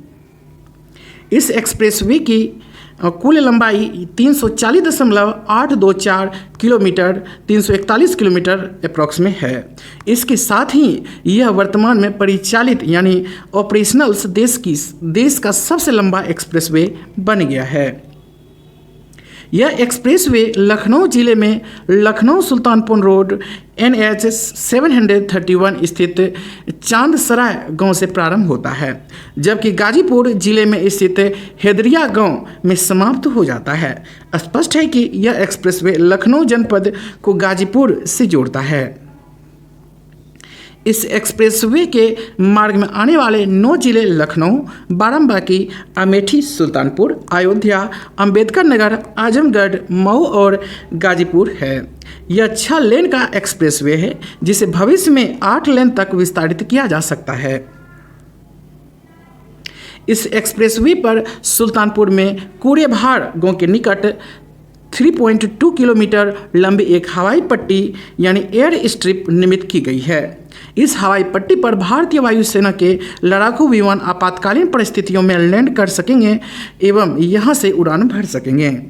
इस एक्सप्रेस वे की कुल लंबाई 340.824 किलोमीटर 341 किलोमीटर अप्रॉक्स में है। इसके साथ ही यह वर्तमान में परिचालित यानी ऑपरेशनल्स देश का सबसे लंबा एक्सप्रेसवे बन गया है। यह एक्सप्रेसवे लखनऊ जिले में लखनऊ सुल्तानपुर रोड NH 731 स्थित चांदसराय गांव से प्रारंभ होता है, जबकि गाजीपुर जिले में स्थित हैदरिया गांव में समाप्त हो जाता है। स्पष्ट है कि यह एक्सप्रेसवे लखनऊ जनपद को गाजीपुर से जोड़ता है। इस एक्सप्रेसवे के मार्ग में आने वाले 9 जिले लखनऊ, बाराबंकी, अमेठी, सुल्तानपुर, अयोध्या, अंबेडकर नगर, आजमगढ़, मऊ और गाजीपुर है। यह 6 लेन का एक्सप्रेसवे है जिसे भविष्य में 8 लेन तक विस्तारित किया जा सकता है। इस एक्सप्रेसवे पर सुल्तानपुर में कूड़ेभार गांव के निकट 3.2 किलोमीटर लंबी एक हवाई पट्टी यानी एयर स्ट्रिप निर्मित की गई है। इस हवाई पट्टी पर भारतीय वायुसेना के लड़ाकू विमान आपातकालीन परिस्थितियों में लैंड कर सकेंगे एवं यहां से उड़ान भर सकेंगे।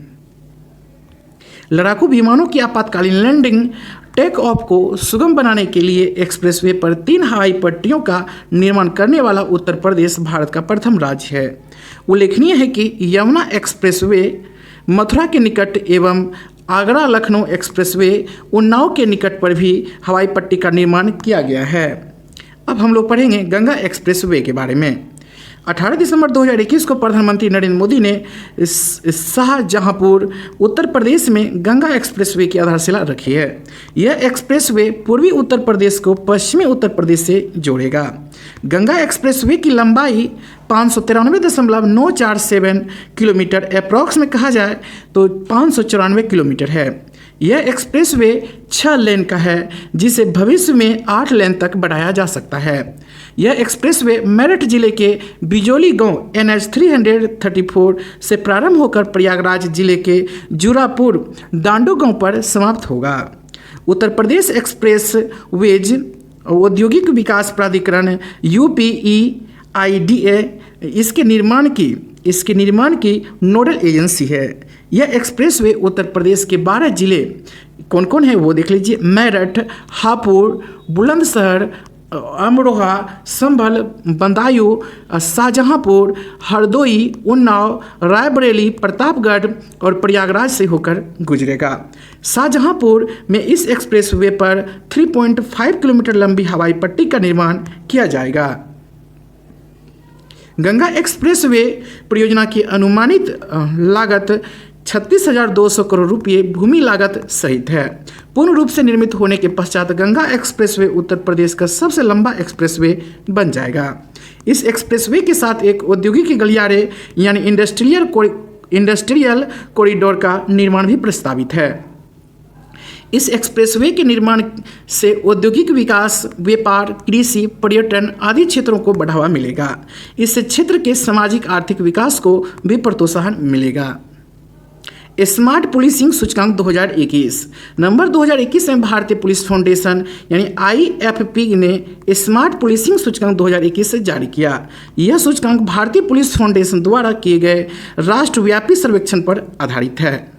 लड़ाकू विमानों की आपातकालीन लैंडिंग टेक ऑफ को सुगम बनाने के लिए एक्सप्रेसवे पर 3 हवाई पट्टियों का निर्माण करने वाला उत्तर प्रदेश भारत का प्रथम राज्य है। उल्लेखनीय है कि यमुना एक्सप्रेसवे मथुरा के निकट एवं आगरा लखनऊ एक्सप्रेसवे उन्नाव के निकट पर भी हवाई पट्टी का निर्माण किया गया है। अब हम लोग पढ़ेंगे गंगा एक्सप्रेसवे के बारे में। 18 दिसंबर 2021 को प्रधानमंत्री नरेंद्र मोदी ने शाहजहांपुर उत्तर प्रदेश में गंगा एक्सप्रेसवे की आधारशिला रखी है। यह एक्सप्रेसवे पूर्वी उत्तर प्रदेश को पश्चिमी उत्तर प्रदेश से जोड़ेगा। गंगा एक्सप्रेसवे की लंबाई 593.947 किलोमीटर, अप्रॉक्स में कहा जाए तो 594 किलोमीटर है। यह एक्सप्रेसवे 6 लेन का है, जिसे भविष्य में 8 लेन तक बढ़ाया जा सकता है। यह एक्सप्रेसवे मेरठ जिले के बिजोली गांव NH 334 से प्रारंभ होकर प्रयागराज जिले के जुरापुर दांडू गांव पर समाप्त होगा। उत्तर प्रदेश एक्सप्रेस वेज औद्योगिक विकास प्राधिकरण UPEIDA इसके निर्माण की नोडल एजेंसी है। यह एक्सप्रेसवे उत्तर प्रदेश के 12 जिले कौन कौन है वो देख लीजिए। मेरठ, हापुड़, बुलंदशहर, अमरोहा, संभल, बदायूं, शाहजहांपुर, हरदोई, उन्नाव, रायबरेली, प्रतापगढ़ और प्रयागराज से होकर गुजरेगा। शाहजहांपुर में इस एक्सप्रेसवे पर 3.5 किलोमीटर लंबी हवाई पट्टी का निर्माण किया जाएगा। गंगा एक्सप्रेसवे परियोजना की अनुमानित लागत 36,200 करोड़ रुपये भूमि लागत सहित है। पूर्ण रूप से निर्मित होने के पश्चात गंगा एक्सप्रेसवे उत्तर प्रदेश का सबसे लंबा एक्सप्रेसवे बन जाएगा। इस एक्सप्रेसवे के साथ एक औद्योगिक गलियारे यानी इंडस्ट्रियल कॉरिडोर का निर्माण भी प्रस्तावित है। इस एक्सप्रेसवे के निर्माण से औद्योगिक विकास, व्यापार, कृषि, पर्यटन आदि क्षेत्रों को बढ़ावा मिलेगा। इससे क्षेत्र के सामाजिक आर्थिक विकास को भी प्रोत्साहन मिलेगा। स्मार्ट पुलिसिंग सूचकांक 2021 नवंबर 2021 में भारतीय पुलिस फाउंडेशन यानी IFP ने स्मार्ट पुलिसिंग सूचकांक 2021 से जारी किया। यह सूचकांक भारतीय पुलिस फाउंडेशन द्वारा किए गए राष्ट्रव्यापी सर्वेक्षण पर आधारित है।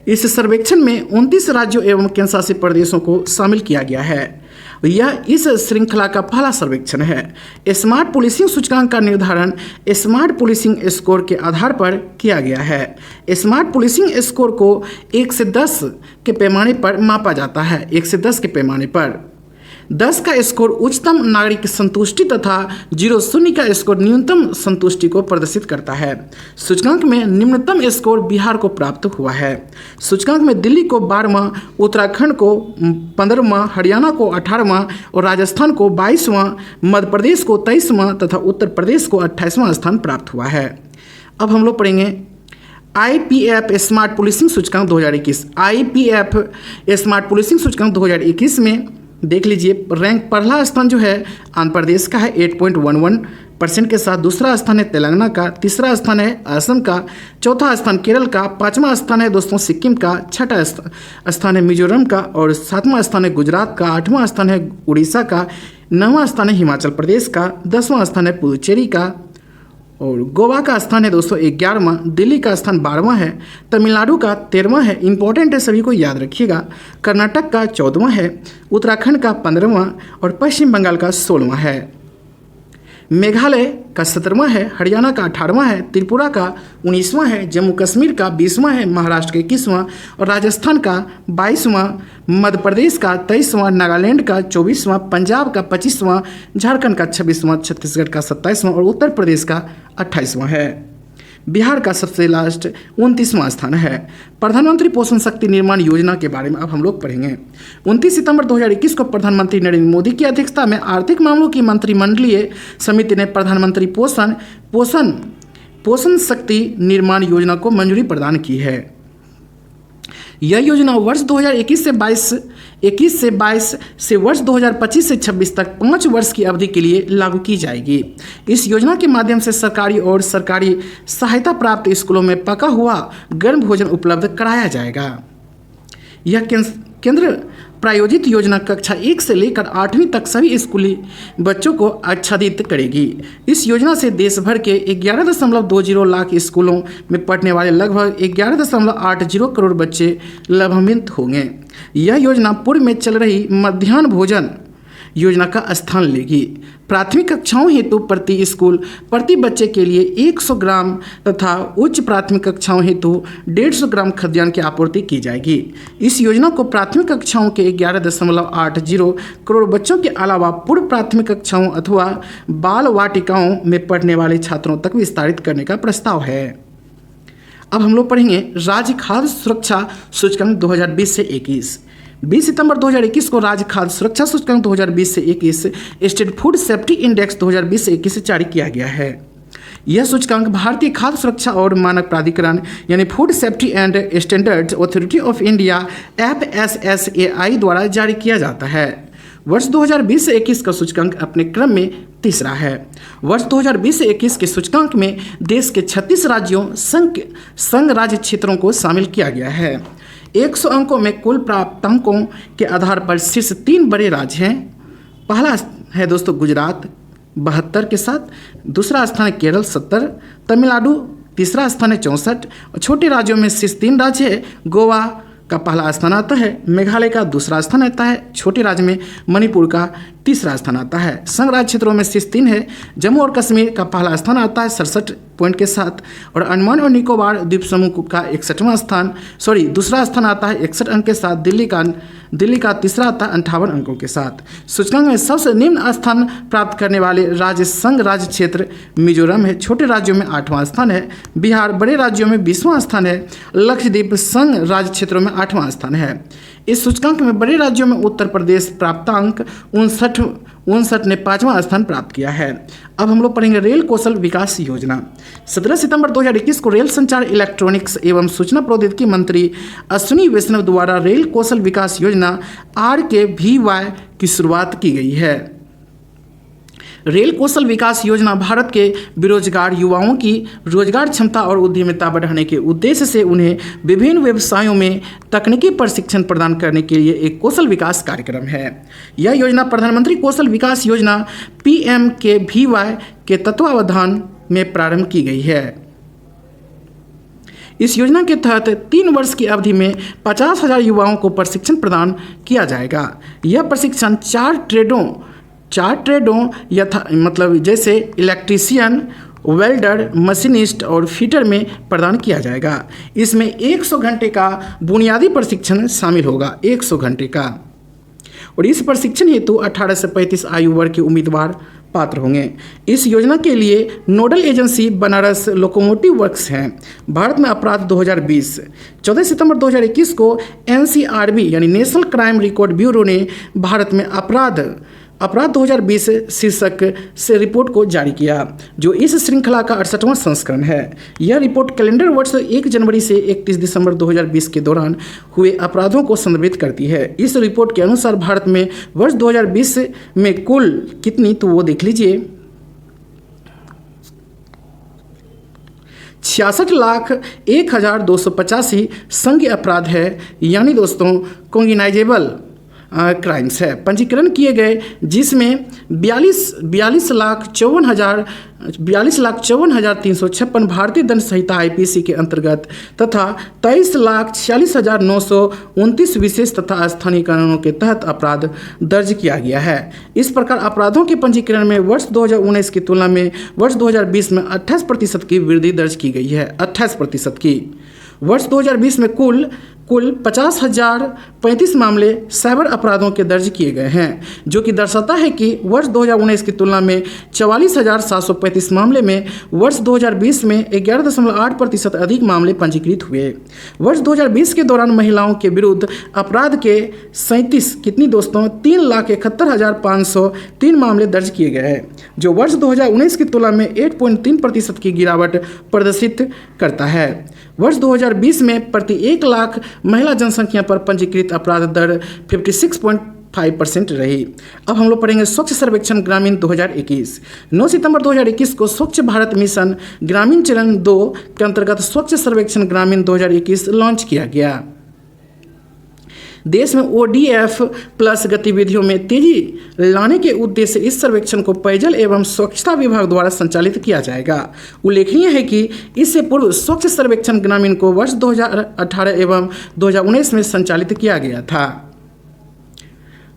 इस सर्वेक्षण में 29 राज्यों एवं केंद्रशासित प्रदेशों को शामिल किया गया है। यह इस श्रृंखला का पहला सर्वेक्षण है। स्मार्ट पुलिसिंग सूचकांक का निर्धारण स्मार्ट पुलिसिंग स्कोर के आधार पर किया गया है। स्मार्ट पुलिसिंग स्कोर को 1 से 10 के पैमाने पर मापा जाता है। 1 से 10 के पैमाने पर 10 का स्कोर उच्चतम नागरिक संतुष्टि तथा 0 का स्कोर न्यूनतम संतुष्टि को प्रदर्शित करता है। सूचकांक में निम्नतम स्कोर बिहार को प्राप्त हुआ है। सूचकांक में दिल्ली को 12वां, उत्तराखंड को 15वां, हरियाणा को 18वां और राजस्थान को 22वां, मध्य प्रदेश को 23वां तथा उत्तर प्रदेश को 28वां स्थान प्राप्त हुआ है। अब हम लोग पढ़ेंगे IPF स्मार्ट पुलिसिंग सूचकांक 2021। IPF स्मार्ट पुलिसिंग सूचकांक 2021 में देख लीजिए रैंक पहला स्थान जो है आंध्र प्रदेश का है 8.11% के साथ। दूसरा स्थान है तेलंगाना का, तीसरा स्थान है असम का, चौथा स्थान केरल का, 5वां स्थान है दोस्तों सिक्किम का, 6ठा स्थान है मिजोरम का और 7वां स्थान है गुजरात का, 8वां स्थान है उड़ीसा का, 9वां स्थान है हिमाचल प्रदेश का, 10वां स्थान है पुदुचेरी का और गोवा का स्थान है दोस्तों 11वां, दिल्ली का स्थान 12वां है, तमिलनाडु का 13वां है, इंपॉर्टेंट है सभी को याद रखिएगा, कर्नाटक का 14वां है, उत्तराखंड का 15वां और पश्चिम बंगाल का 16वां है, मेघालय का 17वां है, हरियाणा का 18वां है, त्रिपुरा का 19वां है, जम्मू कश्मीर का 20वां है, महाराष्ट्र का 21वां और राजस्थान का 22वां, मध्य प्रदेश का 23वां, नागालैंड का 24वां, पंजाब का 25वां, झारखंड का 26वां, छत्तीसगढ़ का 27वां और उत्तर प्रदेश का 28वां है। बिहार का सबसे लास्ट 29वां स्थान है। प्रधानमंत्री पोषण शक्ति निर्माण योजना के बारे में अब हम लोग पढ़ेंगे। 29 सितंबर 2021 को प्रधानमंत्री नरेंद्र मोदी की अध्यक्षता में आर्थिक मामलों की मंत्रिमंडलीय समिति ने प्रधानमंत्री पोषण शक्ति निर्माण योजना को मंजूरी प्रदान की है। यह योजना वर्ष 2021 से 22 से वर्ष 2025 से 26 तक 5 वर्ष की अवधि के लिए लागू की जाएगी। इस योजना के माध्यम से सरकारी और सरकारी सहायता प्राप्त स्कूलों में पका हुआ गर्म भोजन उपलब्ध कराया जाएगा। यह केंद्र प्रायोजित योजना कक्षा 1 से लेकर 8वीं तक सभी स्कूली बच्चों को आच्छादित करेगी। इस योजना से देश भर के 11.20 लाख स्कूलों में पढ़ने वाले लगभग 11.80 करोड़ बच्चे लाभान्वित होंगे। यह योजना पूर्व में चल रही मध्याह्न भोजन योजना का स्थान लेगी। प्राथमिक कक्षाओं हेतु प्रति स्कूल प्रति बच्चे के लिए 100 ग्राम तथा उच्च प्राथमिक कक्षाओं हेतु 150 ग्राम खाद्यान्न की आपूर्ति की जाएगी। इस योजना को प्राथमिक कक्षाओं के 11.80 करोड़ बच्चों के अलावा पूर्व प्राथमिक कक्षाओं अथवा बाल वाटिकाओं में पढ़ने वाले छात्रों तक विस्तारित करने का प्रस्ताव है। अब हम लोग पढ़ेंगे राज्य खाद्य सुरक्षा सूचकांक 2020 से 21। 20 सितंबर 2021 को राज्य खाद्य सुरक्षा सूचकांक 2020 से 21 स्टेट फूड सेफ्टी इंडेक्स 2020 से 21 जारी किया गया है। यह सूचकांक भारतीय खाद्य सुरक्षा और मानक प्राधिकरण यानी food safety and standards authority of India FSSAI द्वारा जारी किया जाता है। वर्ष 2020 से 21 का सूचकांक अपने क्रम में तीसरा है। वर्ष 2020 से 21 के सूचकांक में देश के 36 राज्यों संघ राज्य क्षेत्रों को शामिल किया गया है। 100 अंकों में कुल प्राप्त अंकों के आधार पर शीर्ष 3 बड़े राज्य हैं। पहला है दोस्तों गुजरात 72 के साथ, दूसरा स्थान है केरल 70, तमिलनाडु तीसरा स्थान है 64 और छोटे राज्यों में शीर्ष 3 राज्य है। गोवा का पहला स्थान आता है, मेघालय का दूसरा स्थान आता है, छोटे राज्य में मणिपुर का तीसरा स्थान आता है। संघ राज्य क्षेत्रों में शीर्ष 3 है। जम्मू और कश्मीर का पहला स्थान आता है 67 पॉइंट के साथ और अंडमान और निकोबार द्वीप समूह का 61वां स्थान दूसरा स्थान आता है 61 अंक के साथ। दिल्ली का तीसरा आता है 58 अंकों के साथ। सूचकांक में सबसे निम्न स्थान प्राप्त करने वाले राज्य संघ राज्य क्षेत्र मिजोरम है, छोटे राज्यों में 8वां स्थान है। बिहार बड़े राज्यों में 20वां स्थान है। लक्षद्वीप संघ राज्य क्षेत्रों में 8वां स्थान है। इस सूचकांक में बड़े राज्यों में उत्तर प्रदेश प्राप्तांक 59 ने 5वां स्थान प्राप्त किया है। अब हम लोग पढ़ेंगे रेल कौशल विकास योजना। 17 सितंबर 2021 को रेल संचार इलेक्ट्रॉनिक्स एवं सूचना प्रौद्योगिकी मंत्री अश्विनी वैष्णव द्वारा रेल कौशल विकास योजना RKVY की शुरुआत की गई है। रेल कौशल विकास योजना भारत के बेरोजगार युवाओं की रोजगार क्षमता और उद्यमिता बढ़ाने के उद्देश्य से उन्हें विभिन्न व्यवसायों में तकनीकी प्रशिक्षण प्रदान करने के लिए एक कौशल विकास कार्यक्रम है। यह योजना प्रधानमंत्री कौशल विकास योजना PMKVY के तत्वावधान में प्रारंभ की गई है। इस योजना के तहत 3 वर्ष की अवधि में 50,000 युवाओं को प्रशिक्षण प्रदान किया जाएगा। यह प्रशिक्षण 4 ट्रेडों मतलब जैसे इलेक्ट्रीशियन, वेल्डर, मशीनिस्ट और फिटर में प्रदान किया जाएगा। इसमें 100 घंटे का बुनियादी प्रशिक्षण शामिल होगा, 100 घंटे का। और इस प्रशिक्षण हेतु 18 से 35 आयु वर्ग के उम्मीदवार पात्र होंगे। इस योजना के लिए nodal agency Banaras locomotive works हैं। भारत में अपराध 2020 14 सितंबर 2021 को NCRB यानी नेशनल क्राइम रिकॉर्ड ब्यूरो ने भारत में अपराध 2020 शीर्षक से रिपोर्ट को जारी किया, जो इस श्रृंखला का 68वां संस्करण है। यह रिपोर्ट कैलेंडर वर्ष 1 जनवरी से 31 दिसंबर 2020 के दौरान हुए अपराधों को संदर्भित करती है। इस रिपोर्ट के अनुसार भारत में वर्ष 2020 में कुल कितनी, तो वो देख लीजिए, 66,01,285 संज्ञेय अपराध है, यानी दोस्तों कॉग्निजाइबल क्राइम्स है पंजीकरण किए गए, जिसमें 42,54,356 भारतीय दंड संहिता IPC के अंतर्गत तथा 23,46,929 विशेष तथा स्थानीय कानूनों के तहत अपराध दर्ज किया गया है। इस प्रकार अपराधों के पंजीकरण में वर्ष 2019 की तुलना में वर्ष 2020 में 28% की वृद्धि दर्ज की गई है, 28% की। वर्ष 2020 में कुल 50,035 मामले साइबर अपराधों के दर्ज किए गए हैं, जो कि दर्शाता है कि वर्ष 2019 की तुलना में 44,735 मामले में वर्ष 2020 में 11.8% अधिक मामले पंजीकृत हुए। वर्ष 2020 के दौरान महिलाओं के विरुद्ध अपराध के 37 कितनी दोस्तों 3,71,503 मामले दर्ज किए गए हैं, जो वर्ष 2019 की तुलना में 8.3% की गिरावट प्रदर्शित करता है। वर्ष 2020 में प्रति 1 लाख महिला जनसंख्या पर पंजीकृत अपराध दर 56.5% रही। अब हम लोग पढ़ेंगे स्वच्छ सर्वेक्षण ग्रामीण 2021। 9 सितंबर 2021 को स्वच्छ भारत मिशन ग्रामीण चरण 2 के अंतर्गत स्वच्छ सर्वेक्षण ग्रामीण 2021 लॉन्च किया गया। देश में ODF प्लस गतिविधियों में तेजी लाने के उद्देश्य से इस सर्वेक्षण को पेयजल एवं स्वच्छता विभाग द्वारा संचालित किया जाएगा। उल्लेखनीय है कि इससे पूर्व स्वच्छ सर्वेक्षण ग्रामीण को वर्ष 2018 एवं 2019 में संचालित किया गया था।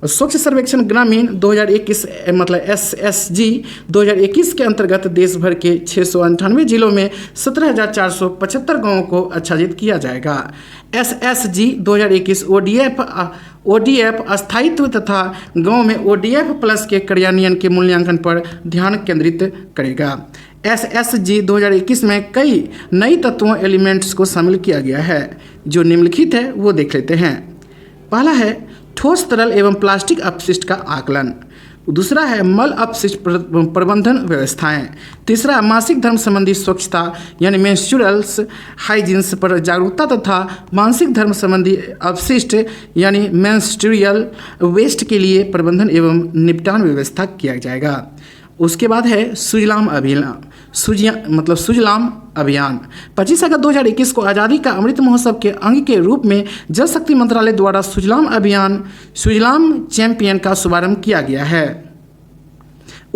स्वच्छ सर्वेक्षण ग्रामीण 2021 मतलब SSG 2021 के अंतर्गत देश भर के 698 जिलों में 17,475 गाँवों को आच्छादित किया जाएगा। SSG 2021 ODF स्थायित्व तथा गांव में ODF प्लस के क्रियान्वयन के मूल्यांकन पर ध्यान केंद्रित करेगा। SSG 2021 में कई नई तत्वों एलिमेंट्स को शामिल किया गया है जो निम्नलिखित है वो देख लेते हैं। पहला है ठोस तरल एवं प्लास्टिक अपशिष्ट का आकलन। दूसरा है मल अपशिष्ट प्रबंधन व्यवस्थाएं। तीसरा मासिक धर्म संबंधी स्वच्छता यानी मेंस्ट्रुअल्स हाइजीन्स पर जागरूकता तथा मासिक धर्म संबंधी अपशिष्ट यानी मेंस्ट्रुअल वेस्ट के लिए प्रबंधन एवं निपटान व्यवस्था किया जाएगा। उसके बाद है सुजलाम अभियान 25 अगस्त 2021 को आज़ादी का अमृत महोत्सव के अंग के रूप में जल शक्ति मंत्रालय द्वारा सुजलाम चैंपियन का शुभारंभ किया गया है।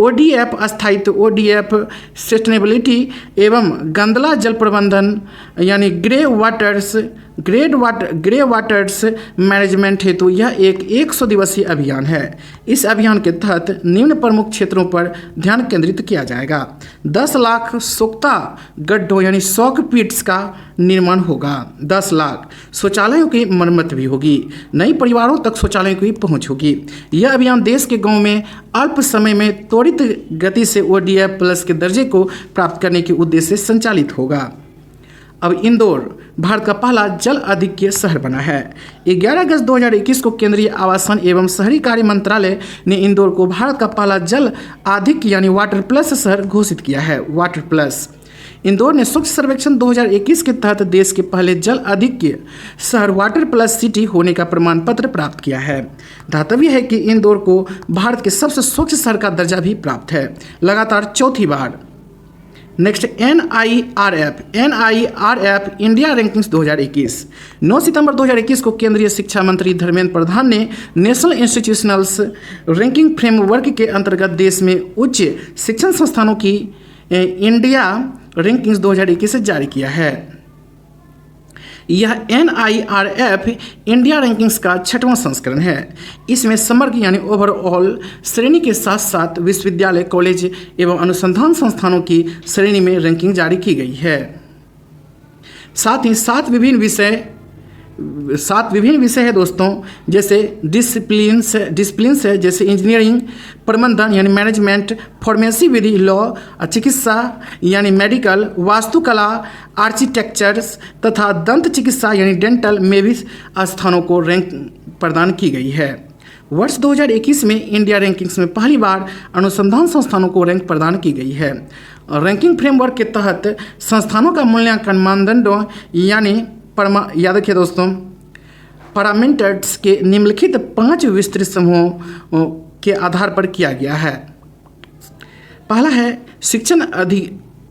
ODF स्थायित्व ODF सस्टेनेबिलिटी एवं गंदला जल प्रबंधन यानी ग्रे वाटर्स मैनेजमेंट हेतु यह एक 100 दिवसीय अभियान है। इस अभियान के तहत निम्न प्रमुख क्षेत्रों पर ध्यान केंद्रित किया जाएगा। 10 लाख सोख्ता गड्ढों यानी सॉक पिट्स का निर्माण होगा। 10 लाख शौचालयों की मरम्मत भी होगी। नई परिवारों तक शौचालयों की पहुंच होगी। यह अभियान देश के गांव में अल्प समय में त्वरित गति से ODF प्लस के दर्जे को प्राप्त करने के उद्देश्य से संचालित होगा। अब इंदौर भारत का पहला जल आधिक्य शहर बना है। 11 अगस्त 2021 को केंद्रीय आवासन एवं शहरी कार्य मंत्रालय ने इंदौर को भारत का पहला जल आधिक्य यानी वाटर प्लस शहर घोषित किया है। वाटर प्लस इंदौर ने स्वच्छ सर्वेक्षण 2021 के तहत देश के पहले जल आधिक्य शहर वाटर प्लस सिटी होने का प्रमाण पत्र प्राप्त किया है। ध्यातव्य है कि इंदौर को भारत के सबसे स्वच्छ शहर का दर्जा भी प्राप्त है, लगातार चौथी बार। नेक्स्ट NIRF इंडिया रैंकिंग्स 2021 9 सितंबर 2021 को केंद्रीय शिक्षा मंत्री धर्मेंद्र प्रधान ने नेशनल इंस्टीट्यूशनल्स रैंकिंग फ्रेमवर्क के अंतर्गत देश में उच्च शिक्षण संस्थानों की इंडिया रैंकिंग्स 2021 से जारी किया है। यह NIRF इंडिया रैंकिंग्स का 6वां संस्करण है। इसमें समग्र यानी ओवरऑल श्रेणी के साथ साथ विश्वविद्यालय, कॉलेज एवं अनुसंधान संस्थानों की श्रेणी में रैंकिंग जारी की गई है। साथ ही 7 विभिन्न विषय है दोस्तों, जैसे डिसिप्लिन्स है जैसे इंजीनियरिंग, प्रबंधन यानी मैनेजमेंट, फार्मेसी विधि, लॉ, चिकित्सा यानी मेडिकल, वास्तुकला, आर्किटेक्चर्स तथा दंत चिकित्सा यानी डेंटल में भी स्थानों को रैंक प्रदान की गई है। वर्ष 2021 में इंडिया रैंकिंग्स में पहली बार अनुसंधान संस्थानों को रैंक प्रदान की गई है। रैंकिंग फ्रेमवर्क के तहत संस्थानों का मूल्यांकन मानदंडों यानी याद रखिए दोस्तों, पैरामीटर्स के निम्नलिखित 5 विस्तृत समूहों के आधार पर किया गया है। पहला है शिक्षण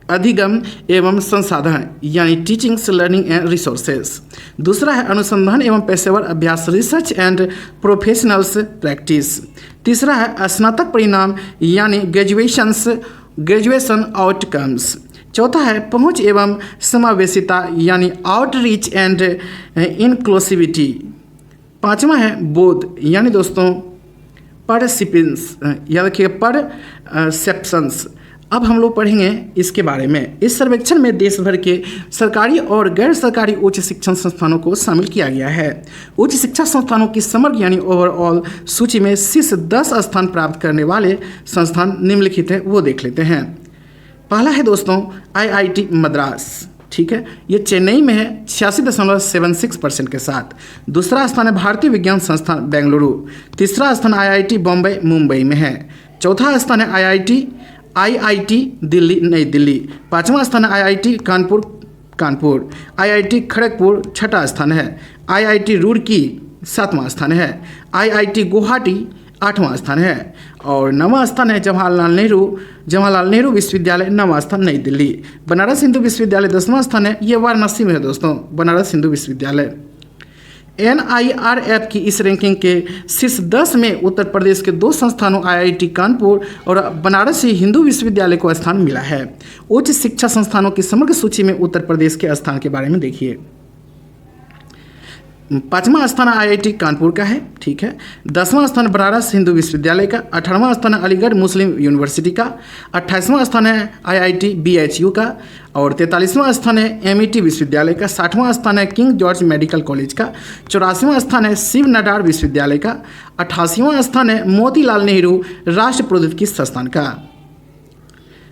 अधिगम एवं संसाधन यानी टीचिंग्स लर्निंग एंड रिसोर्सेज। दूसरा है अनुसंधान एवं पेशेवर अभ्यास रिसर्च एंड प्रोफेशनल्स प्रैक्टिस। तीसरा है स्नातक परिणाम यानी ग्रेजुएशन आउटकम्स। चौथा है पहुंच एवं समावेशिता यानी आउटरीच एंड इनक्लूसिविटी। 5वां है बोध यानी दोस्तों परसिपिंस, याद रखिए परसेप्शंस। अब हम लोग पढ़ेंगे इसके बारे में। इस सर्वेक्षण में देश भर के सरकारी और गैर सरकारी उच्च शिक्षण संस्थानों को शामिल किया गया है। उच्च शिक्षा संस्थानों की समग्र यानी ओवरऑल सूची में शीर्ष 10 स्थान प्राप्त करने वाले संस्थान निम्नलिखित है, वो देख लेते हैं। पहला है दोस्तों IIT मद्रास, ठीक है, ये चेन्नई में है 86.76% के साथ। दूसरा स्थान है भारतीय विज्ञान संस्थान बेंगलुरु। तीसरा स्थान IIT बॉम्बे मुंबई में है। चौथा स्थान है IIT दिल्ली नई दिल्ली। 5वां स्थान है IIT कानपुर। IIT खड़गपुर 6ठा स्थान है। IIT रुड़की 7वां स्थान है। IIT गुवाहाटी 8वां स्थान है। और 9वां स्थान है जवाहरलाल नेहरू विश्वविद्यालय 9वां स्थान नई दिल्ली। बनारस हिंदू विश्वविद्यालय 10वां स्थान है, ये वाराणसी में है दोस्तों, बनारस हिंदू विश्वविद्यालय। NIRF की इस रैंकिंग के शीर्ष 10 में उत्तर प्रदेश के 2 संस्थानों IIT कानपुर और बनारस हिंदू विश्वविद्यालय को स्थान मिला है। उच्च शिक्षा संस्थानों की समग्र सूची में उत्तर प्रदेश के स्थान के बारे में देखिए। 5वां स्थान IIT कानपुर का है, ठीक है। 10वां स्थान बनारस हिंदू विश्वविद्यालय का, 18वां स्थान अलीगढ़ मुस्लिम यूनिवर्सिटी का, 28वां स्थान है IIT BHU का, और 43वां स्थान है MIT विश्वविद्यालय का, 60वां स्थान है किंग जॉर्ज मेडिकल कॉलेज का, 84वां स्थान है शिव नाडार विश्वविद्यालय का, 88वां स्थान है मोतीलाल नेहरू राष्ट्रीय प्रौद्योगिकी संस्थान का।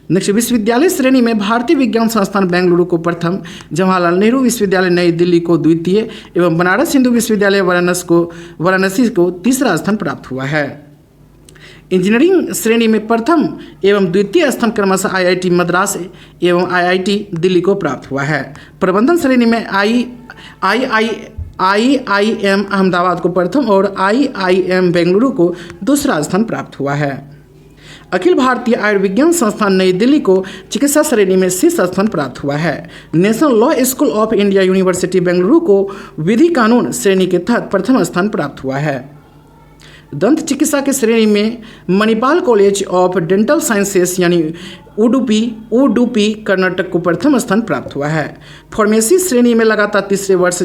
नेक्स्ट, विश्वविद्यालय श्रेणी में भारतीय विज्ञान संस्थान बेंगलुरु को प्रथम, जवाहरलाल नेहरू विश्वविद्यालय नई दिल्ली को द्वितीय एवं बनारस हिंदू विश्वविद्यालय वाराणसी को तीसरा स्थान प्राप्त हुआ है। इंजीनियरिंग श्रेणी में प्रथम एवं द्वितीय स्थान क्रमशः IIT मद्रास एवं IIT दिल्ली को प्राप्त हुआ है। प्रबंधन श्रेणी में IIM अहमदाबाद को प्रथम और IIM बेंगलुरु को दूसरा स्थान प्राप्त हुआ है। अखिल भारतीय आयुर्विज्ञान संस्थान नई दिल्ली को चिकित्सा श्रेणी में शीर्ष स्थान प्राप्त हुआ है। National law school of India university Bengaluru को विधि कानून श्रेणी के तहत प्रथम स्थान प्राप्त हुआ है। दंत चिकित्सा के श्रेणी में Manipal college of dental sciences यानी उडुपी कर्नाटक को प्रथम स्थान प्राप्त हुआ है। फार्मेसी श्रेणी में लगातार तीसरे वर्ष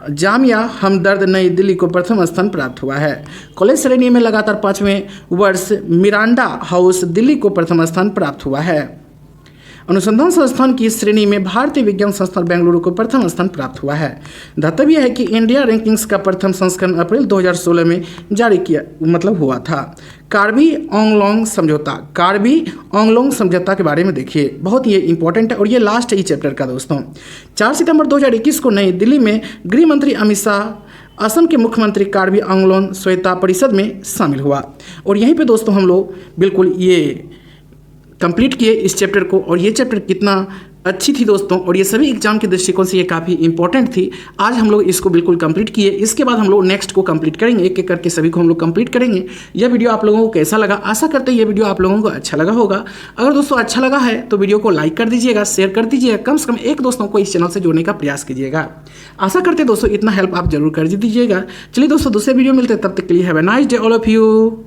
जामिया हमदर्द नई दिल्ली को प्रथम स्थान प्राप्त हुआ है। कॉलेज श्रेणी में लगातार 5वें वर्ष मिरांडा हाउस दिल्ली को प्रथम स्थान प्राप्त हुआ है। अनुसंधान संस्थान की श्रेणी में भारतीय विज्ञान संस्थान बेंगलुरु को प्रथम स्थान प्राप्त हुआ है। दातव्य है कि इंडिया रैंकिंग्स का प्रथम संस्करण अप्रैल 2016 में जारी हुआ था। कार्बी आंगलोंग समझौता के बारे में देखिए, बहुत ही इंपॉर्टेंट है और ये लास्ट है इस चैप्टर का दोस्तों। 4 सितंबर 2021 को नई दिल्ली में गृह मंत्री अमित शाह असम के मुख्यमंत्री कार्बी आंगलोंग स्वच्छता परिषद में शामिल हुआ। और यहीं पे दोस्तों हम लोग बिल्कुल ये कंप्लीट किए इस चैप्टर को। और ये चैप्टर कितना अच्छी थी दोस्तों, और ये सभी एग्जाम के दृष्टिकोण से ये काफ़ी इंपॉर्टेंट थी। आज हम लोग इसको बिल्कुल कंप्लीट किए। इसके बाद हम लोग नेक्स्ट को कंप्लीट करेंगे, एक एक करके सभी को हम लोग कंप्लीट करेंगे। यह वीडियो आप लोगों को कैसा लगा? आशा करते हैं ये वीडियो आप लोगों को अच्छा लगा होगा। अगर दोस्तों अच्छा लगा है तो वीडियो को लाइक कर दीजिएगा, शेयर कर दीजिएगा, कम से कम एक दोस्तों को इस चैनल से जोड़ने का प्रयास कीजिएगा। आशा करते हैं दोस्तों इतना हेल्प आप जरूर कर दीजिएगा। चलिए दोस्तों दूसरे वीडियो मिलते हैं, तब तक के लिए have a nice day all of you.